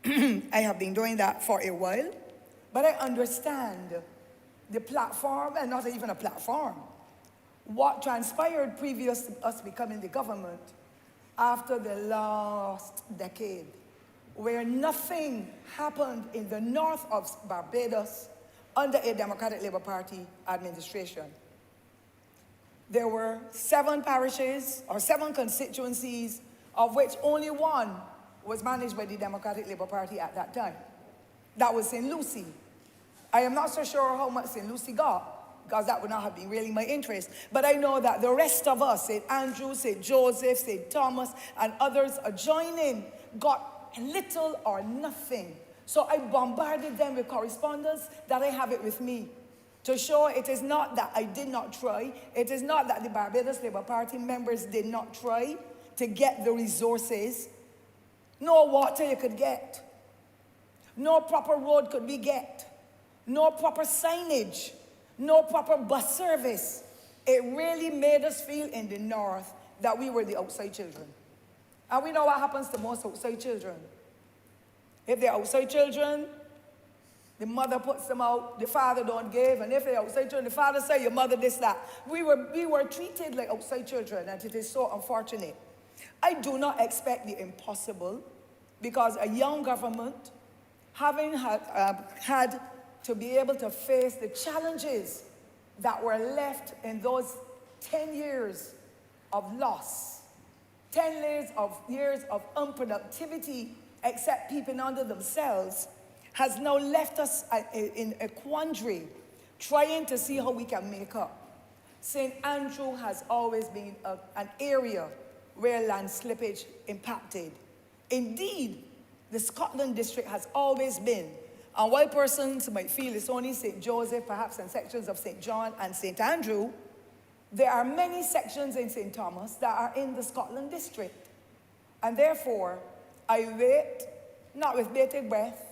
I have been doing that for a while, but I understand the platform, and not even a platform, what transpired previous to us becoming the government after the last decade, where nothing happened in the north of Barbados under a Democratic Labour Party administration. there were 7 parishes or 7 constituencies, of which only one was managed by the Democratic Labour Party at that time. That was St. Lucie. I am not so sure how much St. Lucie got, because that would not have been really my interest. But I know that the rest of us, St. Andrew, St. Joseph, St. Thomas, and others adjoining, got little or nothing. So I bombarded them with correspondence that I have it with me, to show it is not that I did not try, it is not that the Barbados Labour Party members did not try to get the resources. No water you could get. No proper road could we get. No proper signage. No proper bus service. It really made us feel in the north that we were the outside children. And we know what happens to most outside children. If they're outside children, the mother puts them out, the father don't give, and if they're outside children, the father say, your mother this, that. We were treated like outside children, and it is so unfortunate. I do not expect the impossible, because a young government, having had to be able to face the challenges that were left in those 10 years of loss, 10 years of unproductivity, except peeping under themselves, has now left us in a quandary, trying to see how we can make up. St. Andrew has always been an area where land slippage impacted. Indeed, the Scotland district has always been, and while persons might feel it's only St. Joseph, perhaps, and sections of St. John and St. Andrew, there are many sections in St. Thomas that are in the Scotland district. And therefore, I wait, not with bated breath,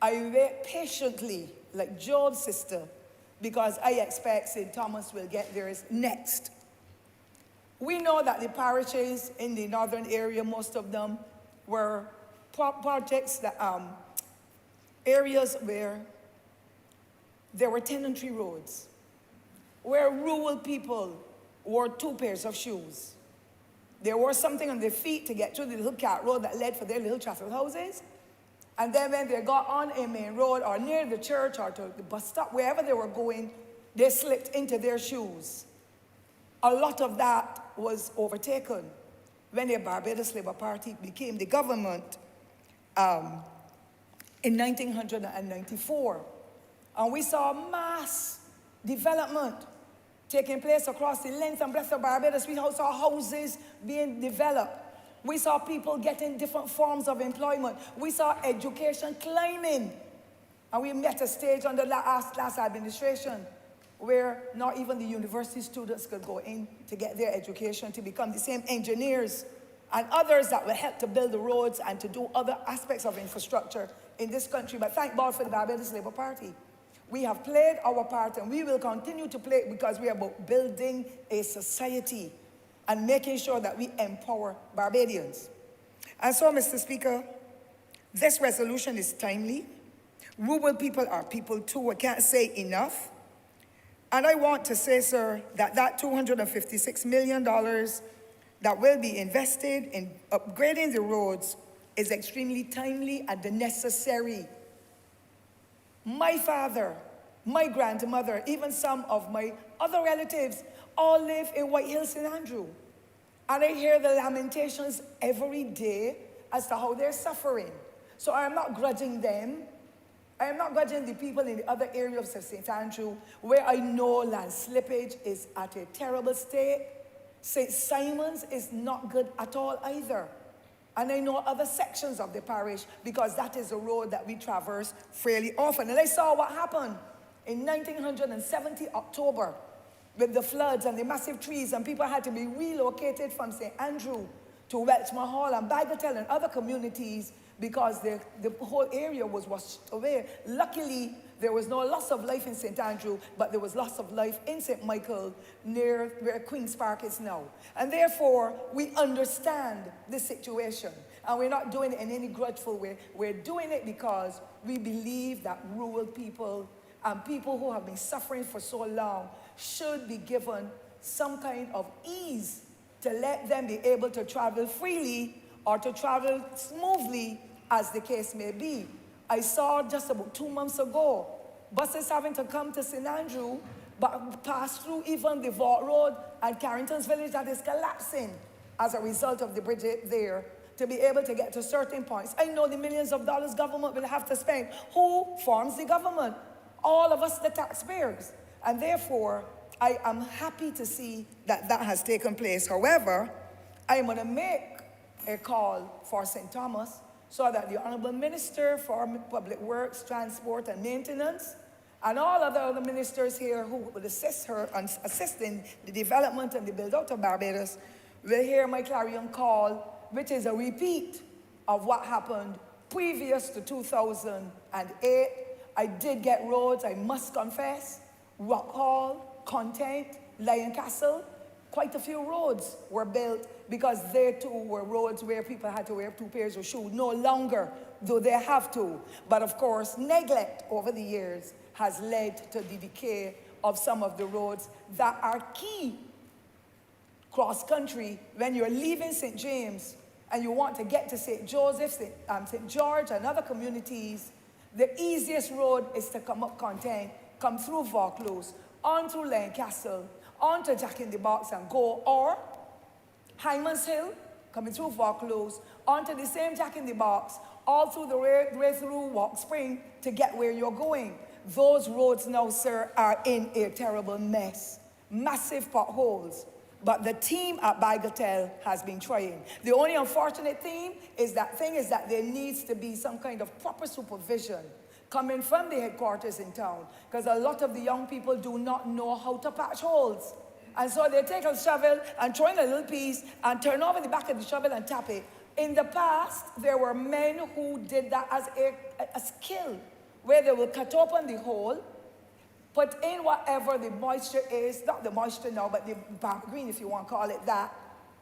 I wait patiently, like Job's sister, because I expect St. Thomas will get theirs next. We know that the parishes in the northern area, most of them, were projects that, areas where there were tenantry roads, where rural people wore 2 pairs of shoes. There was something on their feet to get through the little cat road that led for their little traffic houses. And then when they got on a main road or near the church or to the bus stop, wherever they were going, they slipped into their shoes. A lot of that was overtaken when the Barbados Labour Party became the government in 1994. And we saw mass development taking place across the length and breadth of Barbados. We saw houses being developed. We saw people getting different forms of employment. We saw education climbing. And we met a stage under the last administration where not even the university students could go in to get their education to become the same engineers and others that will help to build the roads and to do other aspects of infrastructure in this country. But thank God for the Barbados Labour Party. We have played our part, and we will continue to play it, because we are about building a society and making sure that we empower Barbadians. And so, Mr. Speaker, this resolution is timely. Rural people are people too. I can't say enough. And I want to say, sir, that $256 million that will be invested in upgrading the roads is extremely timely and necessary. My father, my grandmother, even some of my other relatives all live in White Hill, St. Andrew. And I hear the lamentations every day as to how they're suffering. So I am not grudging them. I am not grudging the people in the other areas of St. Andrew, where I know land slippage is at a terrible state. St. Simon's is not good at all either. And I know other sections of the parish, because that is a road that we traverse fairly often. And I saw what happened in 1970 October with the floods and the massive trees, and people had to be relocated from St. Andrew to Welchmore Hall and Bagatelle and other communities, because the whole area was washed away. Luckily, there was no loss of life in St. Andrew, but there was loss of life in St. Michael, near where Queen's Park is now. And therefore, we understand the situation. And we're not doing it in any grudgeful way. We're doing it because we believe that rural people and people who have been suffering for so long should be given some kind of ease to let them be able to travel freely or to travel smoothly, as the case may be. I saw just about 2 months ago, buses having to come to St. Andrew but pass through even the Vault Road and Carrington's Village that is collapsing as a result of the bridge there, to be able to get to certain points. I know the millions of dollars government will have to spend. Who forms the government? All of us, the taxpayers. And therefore, I am happy to see that that has taken place. However, I am going to make a call for St. Thomas so that the Honourable Minister for Public Works, Transport and Maintenance, and all other ministers here who will assist her and assist in the development and the build-out of Barbados will hear my clarion call, which is a repeat of what happened previous to 2008. I did get roads, I must confess. Rock Hall, Content, Lion Castle, quite a few roads were built because they too were roads where people had to wear 2 pairs of shoes. No longer do they have to. But of course, neglect over the years has led to the decay of some of the roads that are key cross-country. When you're leaving St. James and you want to get to St. Joseph, St. George and other communities, the easiest road is to come up Content, come through Vaucluse, on through Lion Castle, on to Jack in the Box and go, or Hyman's Hill, coming through Vaucluse, onto the same Jack in the Box, all through the way through Walk Spring to get where you're going. Those roads now, sir, are in a terrible mess. Massive potholes. But the team at Bagatelle has been trying. The only unfortunate thing is that there needs to be some kind of proper supervision coming from the headquarters in town, because a lot of the young people do not know how to patch holes. And so they take a shovel and throw in a little piece and turn over the back of the shovel and tap it. In the past, there were men who did that as a skill, where they will cut open the hole, put in whatever the moisture is, not the moisture now, but the bark green, if you want to call it that,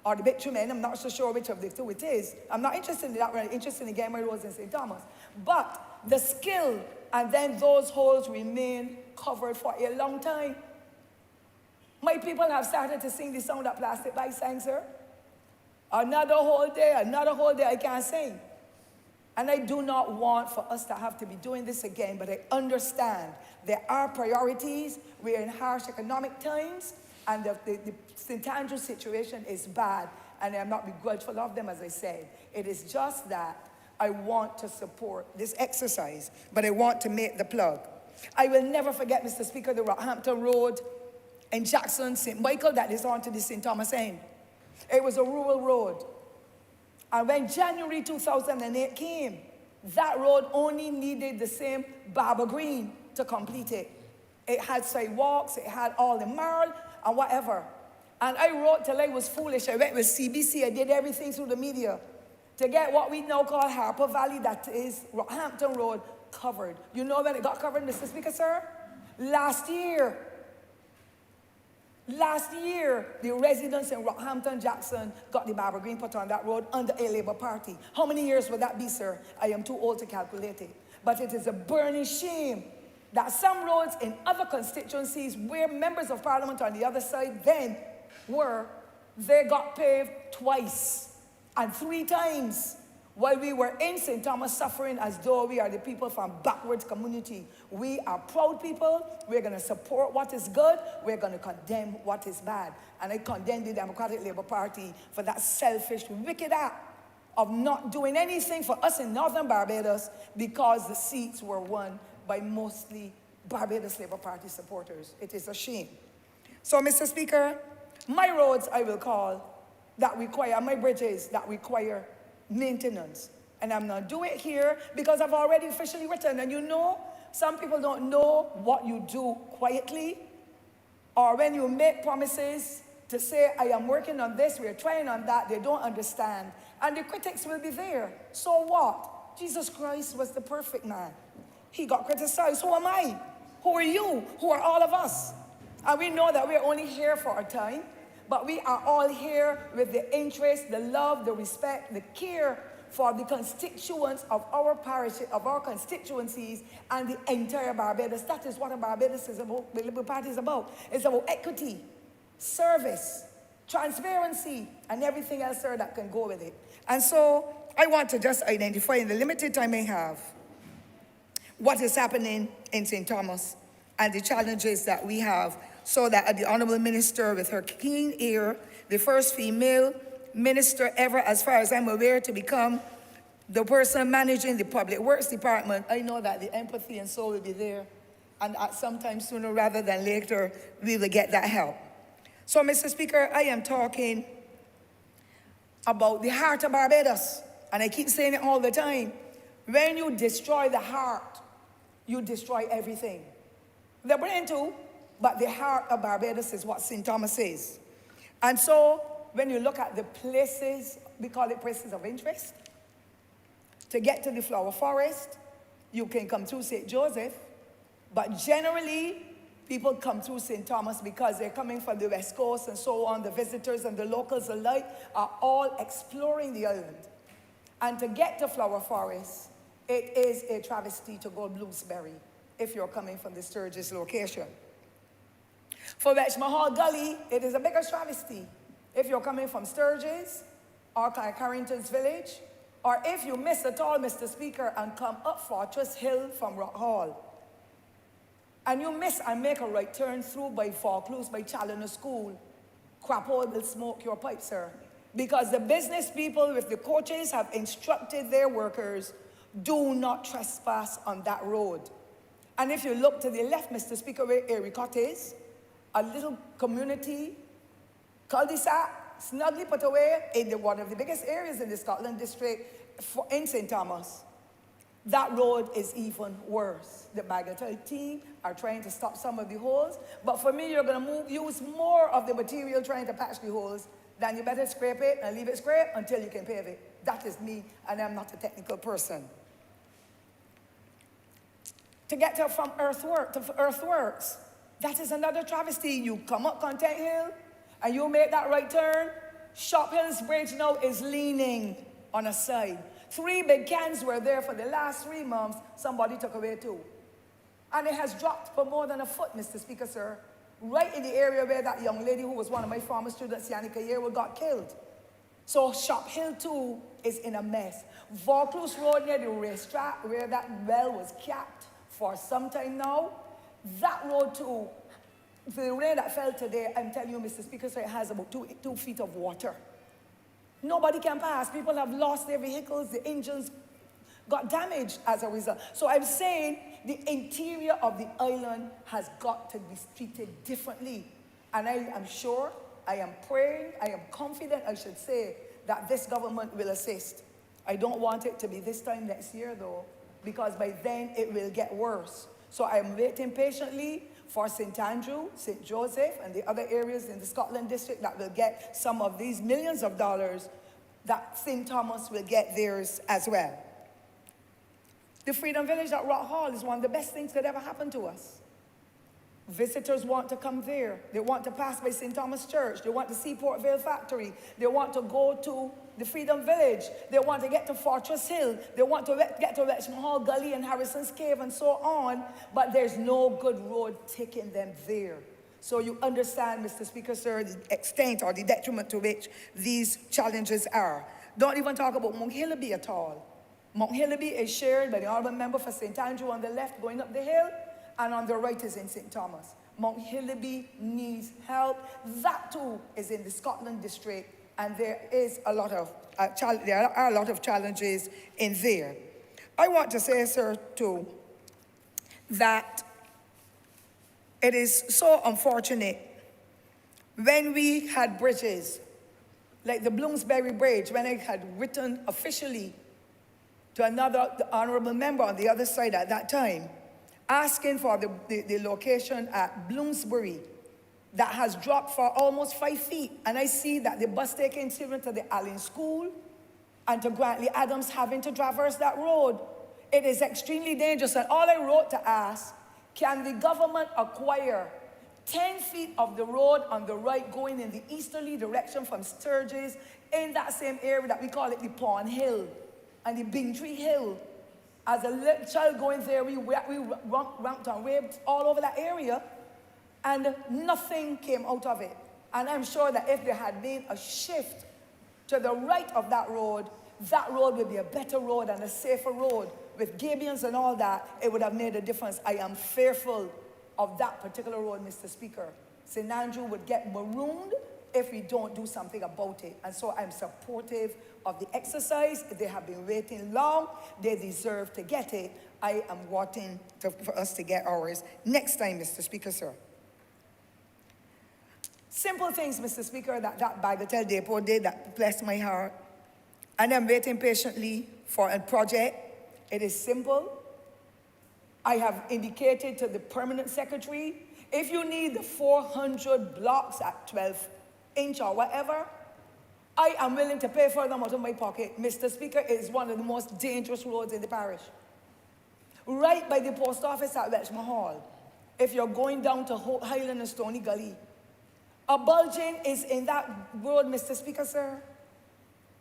or the bitumen. I'm not so sure which of the two it is. I'm not interested in that, I'm interested in getting my roads in St. Thomas. But the skill, and then those holes remain covered for a long time. My people have started to sing the song that Plastic Bag sang, sir. Another whole day, I can't sing. And I do not want for us to have to be doing this again, but I understand there are priorities. We're in harsh economic times, and the St. Andrews situation is bad, and I'm not begrudgeful of them, as I said. It is just that I want to support this exercise, but I want to make the plug. I will never forget, Mr. Speaker, the Rockhampton Road in Jackson, St. Michael, that is on to the St. Thomas end. It was a rural road. And when January 2008 came, that road only needed the same Barber Green to complete it. It had sidewalks, it had all the marl and whatever. And I wrote till I was foolish. I went with CBC, I did everything through the media to get what we now call Harper Valley, that is Rockhampton Road, covered. You know when it got covered, Mr. Speaker, sir? Last year, the residents in Rockhampton, Jackson, got the Barber Green put on that road under a Labour Party. How many years would that be, sir? I am too old to calculate it. But it is a burning shame that some roads in other constituencies where members of Parliament on the other side then were, they got paved twice and 3 times. While we were in St. Thomas suffering as though we are the people from backwards community. We are proud people. We're going to support what is good. We're going to condemn what is bad. And I condemn the Democratic Labour Party for that selfish, wicked act of not doing anything for us in Northern Barbados because the seats were won by mostly Barbados Labour Party supporters. It is a shame. So, Mr. Speaker, my roads I will call that require, my bridges that require maintenance. And I'm not doing it here because I've already officially written. And you know, some people don't know what you do quietly, or when you make promises to say, I am working on this, we're trying on that, they don't understand. And the critics will be there. So what? Jesus Christ was the perfect man. He got criticized. Who am I? Who are you? Who are all of us? And we know that we're only here for a time. But we are all here with the interest, the love, the respect, the care for the constituents of our parish, of our constituencies, and the entire Barbados. That is what a Barbados is about, the Liberal Party is about. It's about equity, service, transparency, and everything else, sir, that can go with it. And so I want to just identify, in the limited time I have, what is happening in St. Thomas and the challenges that we have, so that the Honourable Minister, with her keen ear, the first female minister ever, as far as I'm aware, to become the person managing the Public Works Department, I know that the empathy and soul will be there, and at some time sooner rather than later, we will get that help. So, Mr. Speaker, I am talking about the heart of Barbados, and I keep saying it all the time. When you destroy the heart, you destroy everything. The brain too, but the heart of Barbados is what St. Thomas is. And so, when you look at the places, we call it places of interest, to get to the flower forest, you can come through St. Joseph, but generally, people come through St. Thomas because they're coming from the West Coast and so on. The visitors and the locals alike are all exploring the island. And to get to flower forest, it is a travesty to go Bloomsbury if you're coming from the Sturgis location. For Wetchmahal Gully, it is a bigger travesty if you're coming from Sturgis or Carrington's Village, or if you miss at all, Mr. Speaker, and come up Fortress Hill from Rock Hall, and you miss and make a right turn through by Vaucluse, by Challoner School, Crapold will smoke your pipe, sir. Because the business people with the coaches have instructed their workers, do not trespass on that road. And if you look to the left, Mr. Speaker, where Ericot is, a little community, cul-de-sac, snugly put away in one of the biggest areas in the Scotland district in St. Thomas. That road is even worse. The Bagatelle team are trying to stop some of the holes, but for me, you're going to use more of the material trying to patch the holes, then you better scrape it and leave it scraped until you can pave it. That is me, and I'm not a technical person. To get from Earthworks, that is another travesty. You come up Content Hill, and you make that right turn. Shop Hills Bridge now is leaning on a side. 3 big cans were there for the last 3 months. Somebody took away 2. And it has dropped for more than a foot, Mr. Speaker, sir. Right in the area where that young lady who was one of my former students, Yannicka Yearwood, got killed. So Shop Hill too is in a mess. Vaucluse Road near the racetrack where that well was capped for some time now, that road too, the rain that fell today, I'm telling you, Mr. Speaker, sir, it has about 2 feet of water. Nobody can pass. People have lost their vehicles. The engines got damaged as a result. So I'm saying the interior of the island has got to be treated differently. And I am sure, I am praying, I am confident, I should say, that this government will assist. I don't want it to be this time next year, though, because by then it will get worse. So I'm waiting patiently for St. Andrew, St. Joseph, and the other areas in the Scotland district that will get some of these millions of dollars, that St. Thomas will get theirs as well. The Freedom Village at Rock Hall is one of the best things that ever happened to us. Visitors want to come there. They want to pass by St. Thomas Church. They want to see Port Vale Factory. They want to go to the Freedom Village. They want to get to Fortress Hill. They want to get to Wetchmahal Gully and Harrison's Cave and so on, but there's no good road taking them there. So you understand, Mr. Speaker, sir, the extent or the detriment to which these challenges are. Don't even talk about Mount Hillaby at all. Mount Hillaby is shared by the Honourable Member for St. Andrew on the left going up the hill, and on the right is in St. Thomas. Mount Hillaby needs help. That too is in the Scotland district, and there is a lot of there are a lot of challenges in there. I want to say, sir, too, that it is so unfortunate when we had bridges, like the Bloomsbury Bridge, when I had written officially to the Honourable Member on the other side at that time, asking for the location at Bloomsbury that has dropped for almost 5 feet. And I see that the bus taking children to the Allen School and to Grantley Adams having to traverse that road. It is extremely dangerous. And all I wrote to ask, can the government acquire 10 feet of the road on the right going in the easterly direction from Sturgis in that same area that we call it the Pond Hill and the Bingtree Hill? As a little child going there, we ramped and waved all over that area, and nothing came out of it. And I'm sure that if there had been a shift to the right of that road would be a better road and a safer road with gabions and all that. It would have made a difference. I am fearful of that particular road, Mr. Speaker. St. Andrew would get marooned if we don't do something about it. And so I'm supportive of the exercise. They have been waiting long. They deserve to get it. I am wanting for us to get ours next time, Mr. Speaker, sir. Simple things, Mr. Speaker, that Bagatelle Depot did that blessed my heart. And I'm waiting patiently for a project. It is simple. I have indicated to the permanent secretary, if you need the 400 blocks at 12 inch or whatever, I am willing to pay for them out of my pocket. Mr. Speaker, it is one of the most dangerous roads in the parish. Right by the post office at Welshman Hall, if you're going down to Highland and Stony Gully, a bulging is in that road, Mr. Speaker, sir,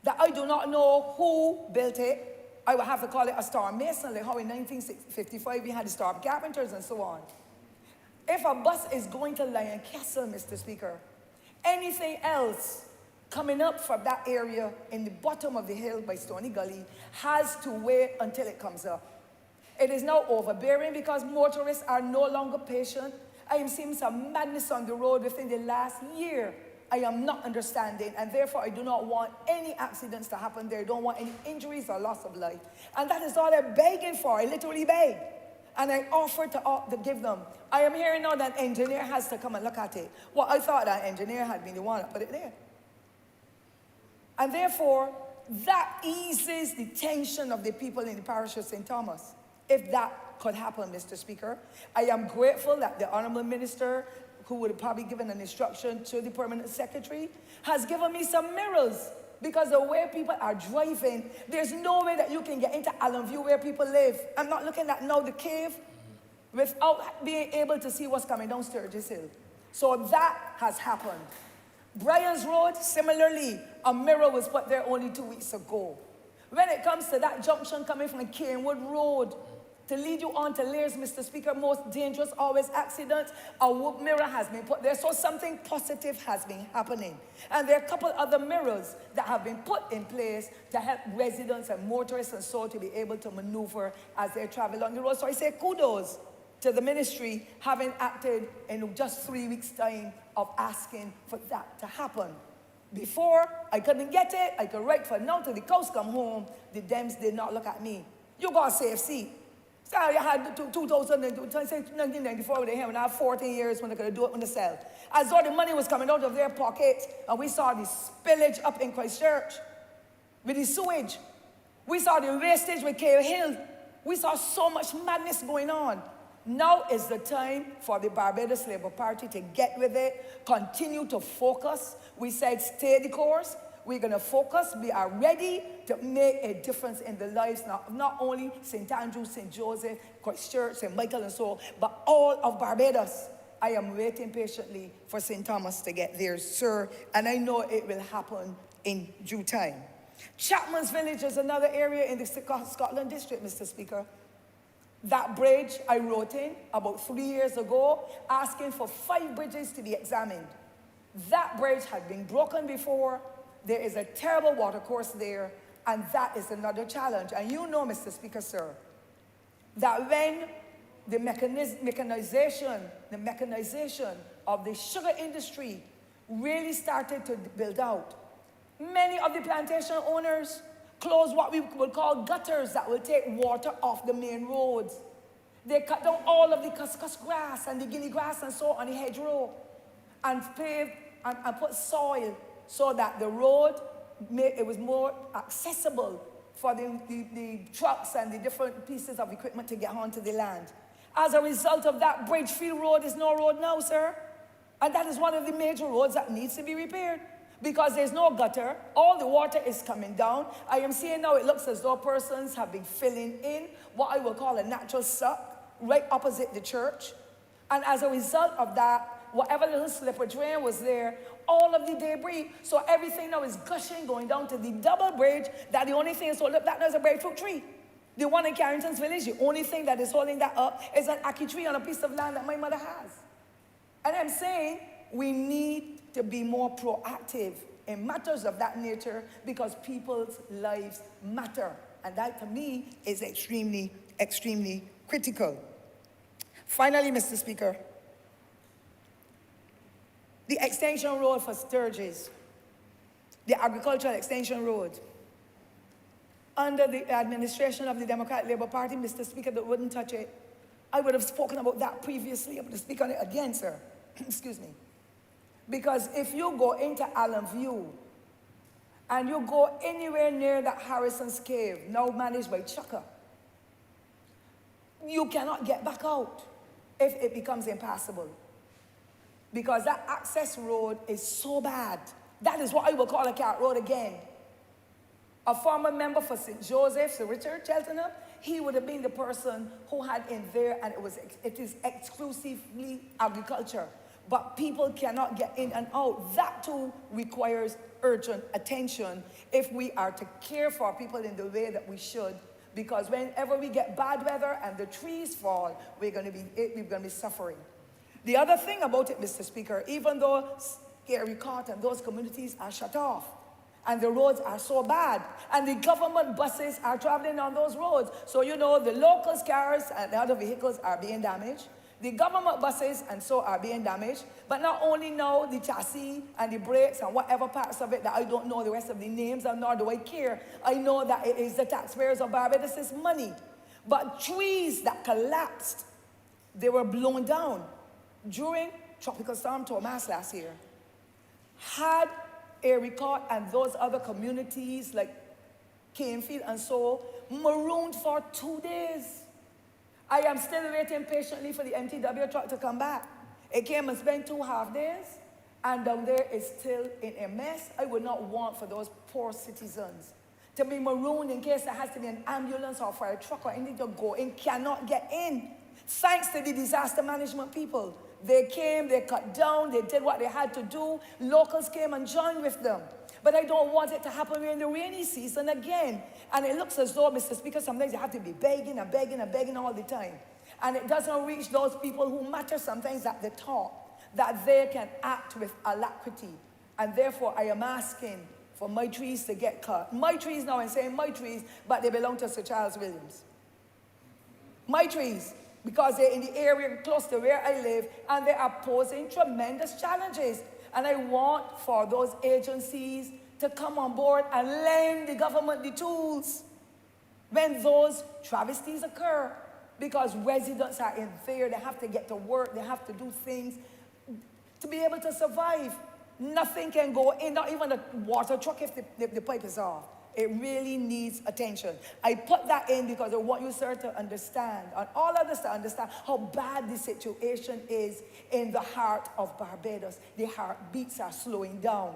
that I do not know who built it. I would have to call it a storm mason, like how in 1955 we had the storm carpenters and so on. If a bus is going to Lion Castle, Mr. Speaker, anything else coming up from that area in the bottom of the hill by Stony Gully has to wait until it comes up. It is now overbearing because motorists are no longer patient. I am seeing some madness on the road within the last year. I am not understanding, and therefore I do not want any accidents to happen there. I don't want any injuries or loss of life. And that is all I'm begging for. I literally beg. And I offer to give them. I am hearing now that an engineer has to come and look at it. Well, I thought that engineer had been the one that put it there. And therefore, that eases the tension of the people in the parish of St. Thomas. If that could happen, Mr. Speaker. I am grateful that the Honourable Minister, who would have probably given an instruction to the Permanent Secretary, has given me some mirrors. Because the way people are driving, there's no way that you can get into Allenview where people live. I'm not looking at now the cave without being able to see what's coming down Sturgis Hill. So that has happened. Bryan's Road, similarly, a mirror was put there only 2 weeks ago. When it comes to that junction coming from Canewood Road to lead you on to Lears, Mr. Speaker, most dangerous always accidents, a whoop mirror has been put there. So something positive has been happening. And there are a couple other mirrors that have been put in place to help residents and motorists and so to be able to maneuver as they travel on the road. So I say kudos to the ministry having acted in just 3 weeks' time of asking for that to happen. Before, I couldn't get it. I could write for now till the cows come home. The Dems did not look at me. You got a safe seat. So I had 1994 with him, and I had 14 years when I could do it on the cell. As though the money was coming out of their pockets, and we saw the spillage up in Christchurch with the sewage. We saw the wastage with Cave Hill. We saw so much madness going on. Now is the time for the Barbados Labour Party to get with it, continue to focus. We said stay the course. We're going to focus. We are ready to make a difference in the lives not only St. Andrew, St. Joseph, Christchurch, St. Michael and so on, but all of Barbados. I am waiting patiently for St. Thomas to get there, sir, and I know it will happen in due time. Chapman's Village is another area in the Scotland district, Mr. Speaker. That bridge I wrote in about 3 years ago, asking for 5 bridges to be examined. That bridge had been broken before. There is a terrible watercourse there, and that is another challenge. And you know, Mr. Speaker, sir, that when the mechanization of the sugar industry really started to build out, many of the plantation owners closed what we would call gutters that will take water off the main roads. They cut down all of the cuscus grass and the guinea grass and so on the hedgerow and paved and put soil so that the road, it was more accessible for the trucks and the different pieces of equipment to get onto the land. As a result of that, Bridgefield Road is no road now, sir. And that is one of the major roads that needs to be repaired because there's no gutter. All the water is coming down. I am seeing now it looks as though persons have been filling in what I will call a natural suck right opposite the church. And as a result of that, whatever little slipper drain was there, all of the debris, so everything now is gushing, going down to the double bridge, that the only thing is holding up, that there's a breadfruit tree. The one in Carrington's Village, the only thing that is holding that up is an ackee tree on a piece of land that my mother has. And I'm saying we need to be more proactive in matters of that nature because people's lives matter. And that, to me, is extremely, extremely critical. Finally, Mr. Speaker, the extension road for Sturgis, the agricultural extension road, under the administration of the Democratic Labour Party, Mr. Speaker, that wouldn't touch it. I would have spoken about that previously. I'm going to speak on it again, sir. Excuse me. Because if you go into Allen View and you go anywhere near that Harrison's Cave, now managed by Chukka, you cannot get back out if it becomes impassable. Because that access road is so bad. That is what I will call a cat road again. A former member for St. Joseph, Sir Richard Cheltenham, he would have been the person who had in there, and it is exclusively agriculture. But people cannot get in and out. That too requires urgent attention if we are to care for people in the way that we should. Because whenever we get bad weather and the trees fall, we're going to be suffering. The other thing about it, Mr. Speaker, even though Gary Court and those communities are shut off, and the roads are so bad, and the government buses are traveling on those roads. So, you know, the locals' cars and the other vehicles are being damaged. The government buses and so are being damaged. But not only now the chassis and the brakes and whatever parts of it that I don't know the rest of the names, and nor do I care. I know that it is the taxpayers of Barbados' money. But trees that collapsed, they were blown down during Tropical Storm Thomas last year. Had Ericott and those other communities like Canefield and so marooned for 2 days. I am still waiting patiently for the MTW truck to come back. It came and spent 2.5 days, and down there is still in a mess. I would not want for those poor citizens to be marooned in case there has to be an ambulance or for a truck or anything to go in, cannot get in. Thanks to the disaster management people. They came, they cut down, they did what they had to do. Locals came and joined with them. But I don't want it to happen in the rainy season again. And it looks as though, Mr. Speaker, sometimes you have to be begging and begging and begging all the time. And it doesn't reach those people who matter sometimes at the top, that they can act with alacrity. And therefore, I am asking for my trees to get cut. My trees now, I'm saying my trees, but they belong to Sir Charles Williams. My trees. Because they're in the area close to where I live, and they are posing tremendous challenges. And I want for those agencies to come on board and lend the government the tools when those travesties occur. Because residents are in fear, they have to get to work, they have to do things to be able to survive. Nothing can go in, not even a water truck if the pipe is off. It really needs attention. I put that in because I want you, sir, to understand, and all others to understand how bad the situation is in the heart of Barbados. The heartbeats are slowing down.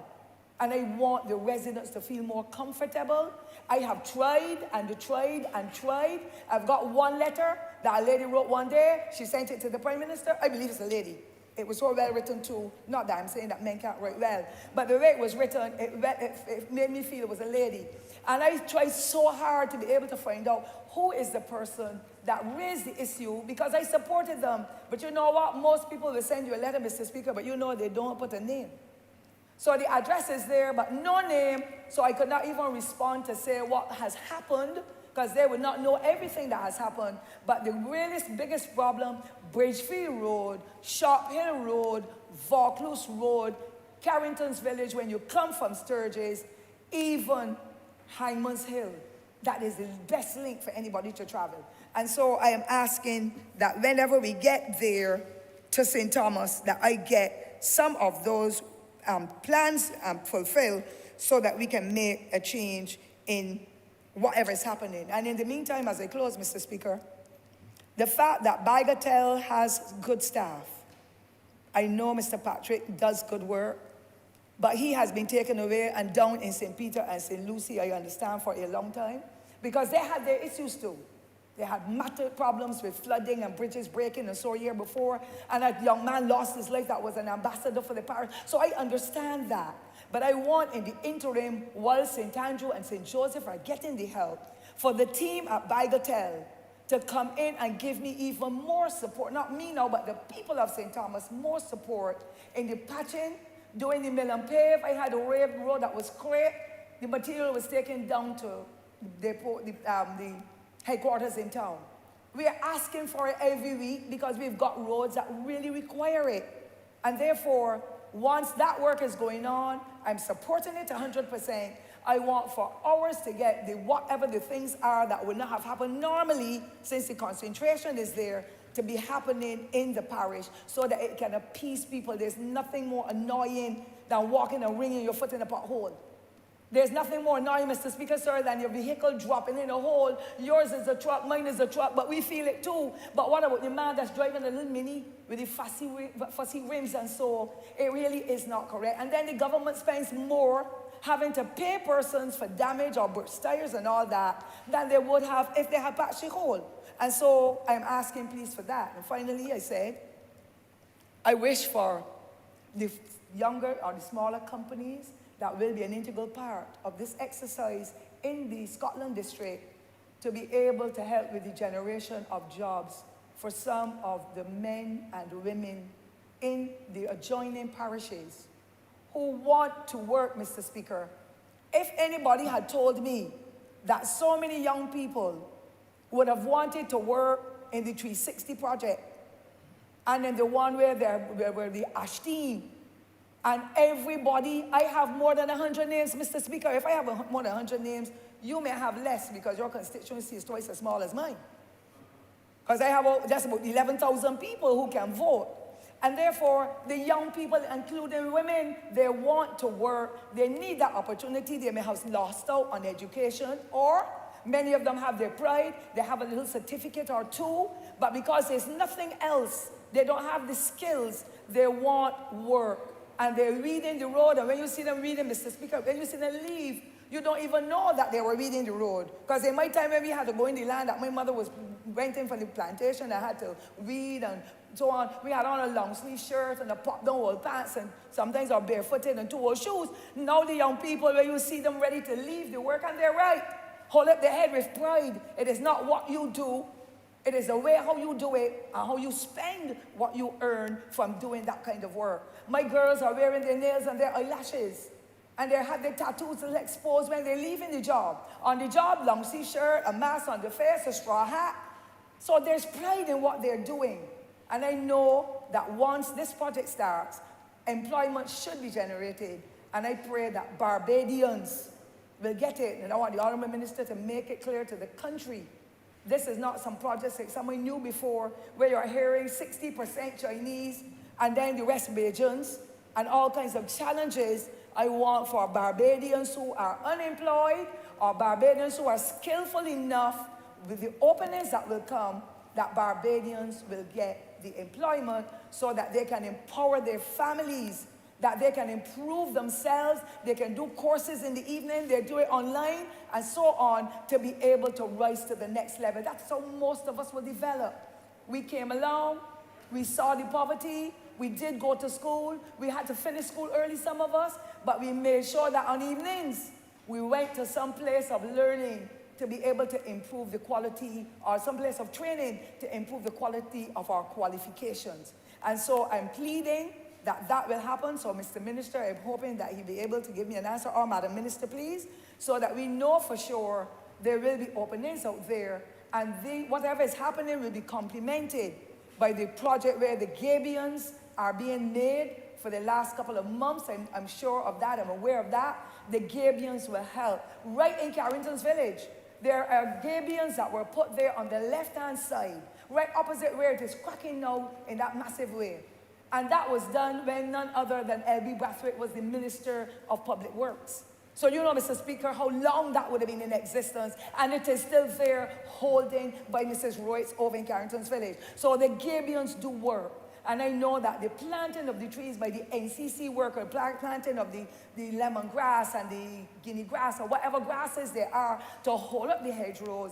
And I want the residents to feel more comfortable. I have tried and tried and tried. I've got one letter that a lady wrote one day. She sent it to the Prime Minister. I believe it's a lady. It was so well written too. Not that I'm saying that men can't write well, but the way it was written, it made me feel it was a lady. And I tried so hard to be able to find out who is the person that raised the issue, because I supported them. But you know what? Most people will send you a letter, Mr. Speaker, but you know they don't put a name. So the address is there, but no name, so I could not even respond to say what has happened, because they would not know everything that has happened. But the biggest problem, Bridgefield Road, Sharp Hill Road, Vaucluse Road, Carrington's Village, when you come from Sturgis, even Hyman's Hill, that is the best link for anybody to travel. And so I am asking that whenever we get there to St. Thomas, that I get some of those plans fulfilled so that we can make a change in whatever is happening. And in the meantime, as I close, Mr. Speaker, the fact that Bagatelle has good staff. I know Mr. Patrick does good work, but he has been taken away and down in St. Peter and St. Lucie, I understand, for a long time, because they had their issues too. They had massive problems with flooding and bridges breaking and so a year before, and a young man lost his life that was an ambassador for the parish. So I understand that. But I want in the interim, while St. Andrew and St. Joseph are getting the help, for the team at Bagatelle to come in and give me even more support, not me now, but the people of St. Thomas, more support in the patching, doing the mill and pave. I had a road that was scraped. The material was taken down to the headquarters in town. We are asking for it every week because we've got roads that really require it. And therefore, once that work is going on, I'm supporting it 100%. I want for ours to get whatever the things are that would not have happened normally, since the concentration is there, to be happening in the parish so that it can appease people. There's nothing more annoying than walking and wringing your foot in a pothole. There's nothing more annoying, Mr. Speaker, sir, than your vehicle dropping in a hole. Yours is a truck, mine is a truck, but we feel it too. But what about the man that's driving a little mini with the fussy rims and so? It really is not correct. And then the government spends more having to pay persons for damage or burst tires and all that than they would have if they had patched the hole. And so I'm asking please for that. And finally, I said, I wish for the younger or the smaller companies that will be an integral part of this exercise in the Scotland district to be able to help with the generation of jobs for some of the men and women in the adjoining parishes who want to work, Mr. Speaker. If anybody had told me that so many young people would have wanted to work in the 360 project and in the one where the Ashteen, and everybody, I have more than 100 names, Mr. Speaker. If I have more than 100 names, you may have less because your constituency is twice as small as mine. Because I have just about 11,000 people who can vote. And therefore, the young people, including women, they want to work. They need that opportunity. They may have lost out on education, or many of them have their pride. They have a little certificate or two, but because there's nothing else, they don't have the skills, they want work. And they're reading the road, and when you see them reading, Mr. Speaker, when you see them leave, you don't even know that they were reading the road. Because in my time when we had to go in the land that my mother was renting from the plantation, I had to read and so on. We had on a long sleeve shirt and a pop-down old pants, and sometimes are barefooted and two old shoes. Now the young people, when you see them ready to leave the work, and they're right, hold up their head with pride. It is not what you do. It is the way how you do it and how you spend what you earn from doing that kind of work. My girls are wearing their nails and their eyelashes, and they have their tattoos exposed when they're leaving the job. On the job, long sleeve shirt, a mask on the face, a straw hat. So there's pride in what they're doing. And I know that once this project starts, employment should be generated. And I pray that Barbadians will get it. And I want the Honourable Minister to make it clear to the country. This is not some project like someone knew before, where you're hearing 60% Chinese and then the rest Bajans and all kinds of challenges. I want for Barbadians who are unemployed or Barbadians who are skillful enough with the openings that will come, that Barbadians will get the employment so that they can empower their families, that they can improve themselves, they can do courses in the evening, they do it online, and so on, to be able to rise to the next level. That's how most of us will develop. We came along, we saw the poverty, we did go to school, we had to finish school early, some of us, but we made sure that on evenings, we went to some place of learning to be able to improve the quality, or some place of training to improve the quality of our qualifications. And so I'm pleading that that will happen. So, Mr. Minister, I'm hoping that he'll be able to give me an answer, or Madam Minister, please, so that we know for sure there will be openings out there, and whatever is happening will be complemented by the project where the gabions are being made for the last couple of months. I'm sure of that, I'm aware of that. The gabions will help. Right in Carrington's village, there are gabions that were put there on the left-hand side, right opposite where it is cracking now in that massive way. And that was done when none other than L.B. Brathwaite was the Minister of Public Works. So you know, Mr. Speaker, how long that would have been in existence, and it is still there holding by Mrs. Royce over in Carrington's village. So the gabions do work. And I know that the planting of the trees by the NCC worker, planting of the lemongrass and the guinea grass or whatever grasses there are to hold up the hedgerows,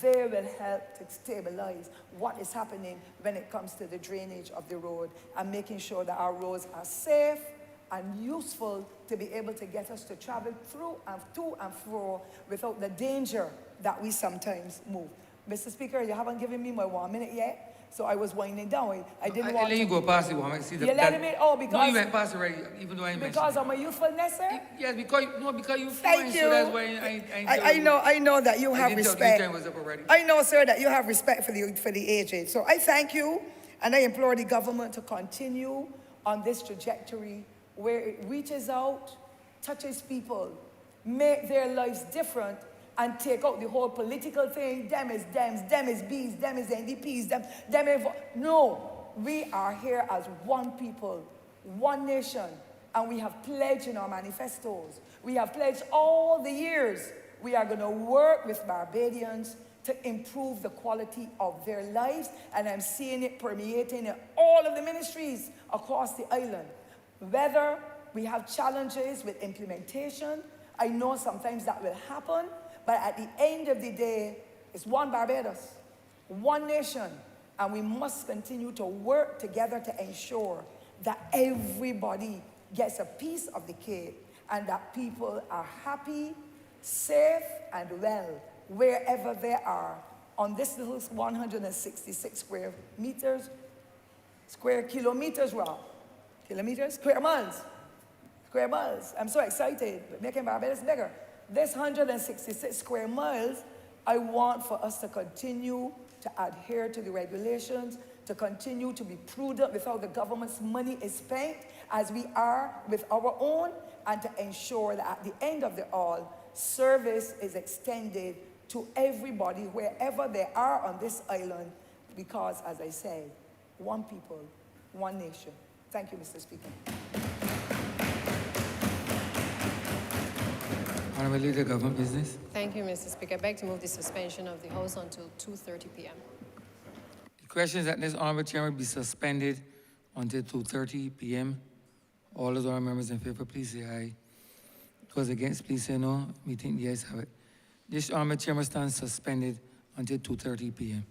they will help to stabilize what is happening when it comes to the drainage of the road and making sure that our roads are safe and useful to be able to get us to travel through and to and fro without the danger that we sometimes move. Mr. Speaker, you haven't given me my 1 minute yet. So I was winding down. I didn't I want let you to. go past it, woman. See, You let me, oh, No, because, you went past it already, even though I mentioned because it. of my youthfulness, sir? Yes, because, no, because you Thank fluent, you. so that's why I know that you have I didn't tell you respect. time was up already. I know, sir, that you have respect for the aged. So I thank you, and I implore the government to continue on this trajectory where it reaches out, touches people, make their lives different, and take out the whole political thing. Them is Dems, them is Bs, them is NDPs, them is... No, we are here as one people, one nation, and we have pledged in our manifestos. We have pledged all the years we are going to work with Barbadians to improve the quality of their lives, and I'm seeing it permeating in all of the ministries across the island. Whether we have challenges with implementation, I know sometimes that will happen, but at the end of the day, it's one Barbados, one nation, and we must continue to work together to ensure that everybody gets a piece of the cake and that people are happy, safe, and well wherever they are on this little 166 square kilometers, square miles. I'm so excited, making Barbados bigger. This 166 square miles, I want for us to continue to adhere to the regulations, to continue to be prudent with how the government's money is spent, as we are with our own, and to ensure that at the end of it all, service is extended to everybody wherever they are on this island, because, as I say, one people, one nation. Thank you, Mr. Speaker. Honourable Leader, Government Business. Thank you, Mr. Speaker. I beg to move the suspension of the House until 2:30 p.m. The question is that this Honourable Chairman be suspended until 2:30 p.m. All of the honourable members in favour, please say aye. Those against, please say no. We think the ayes have it. This Honourable Chairman stands suspended until 2:30 p.m.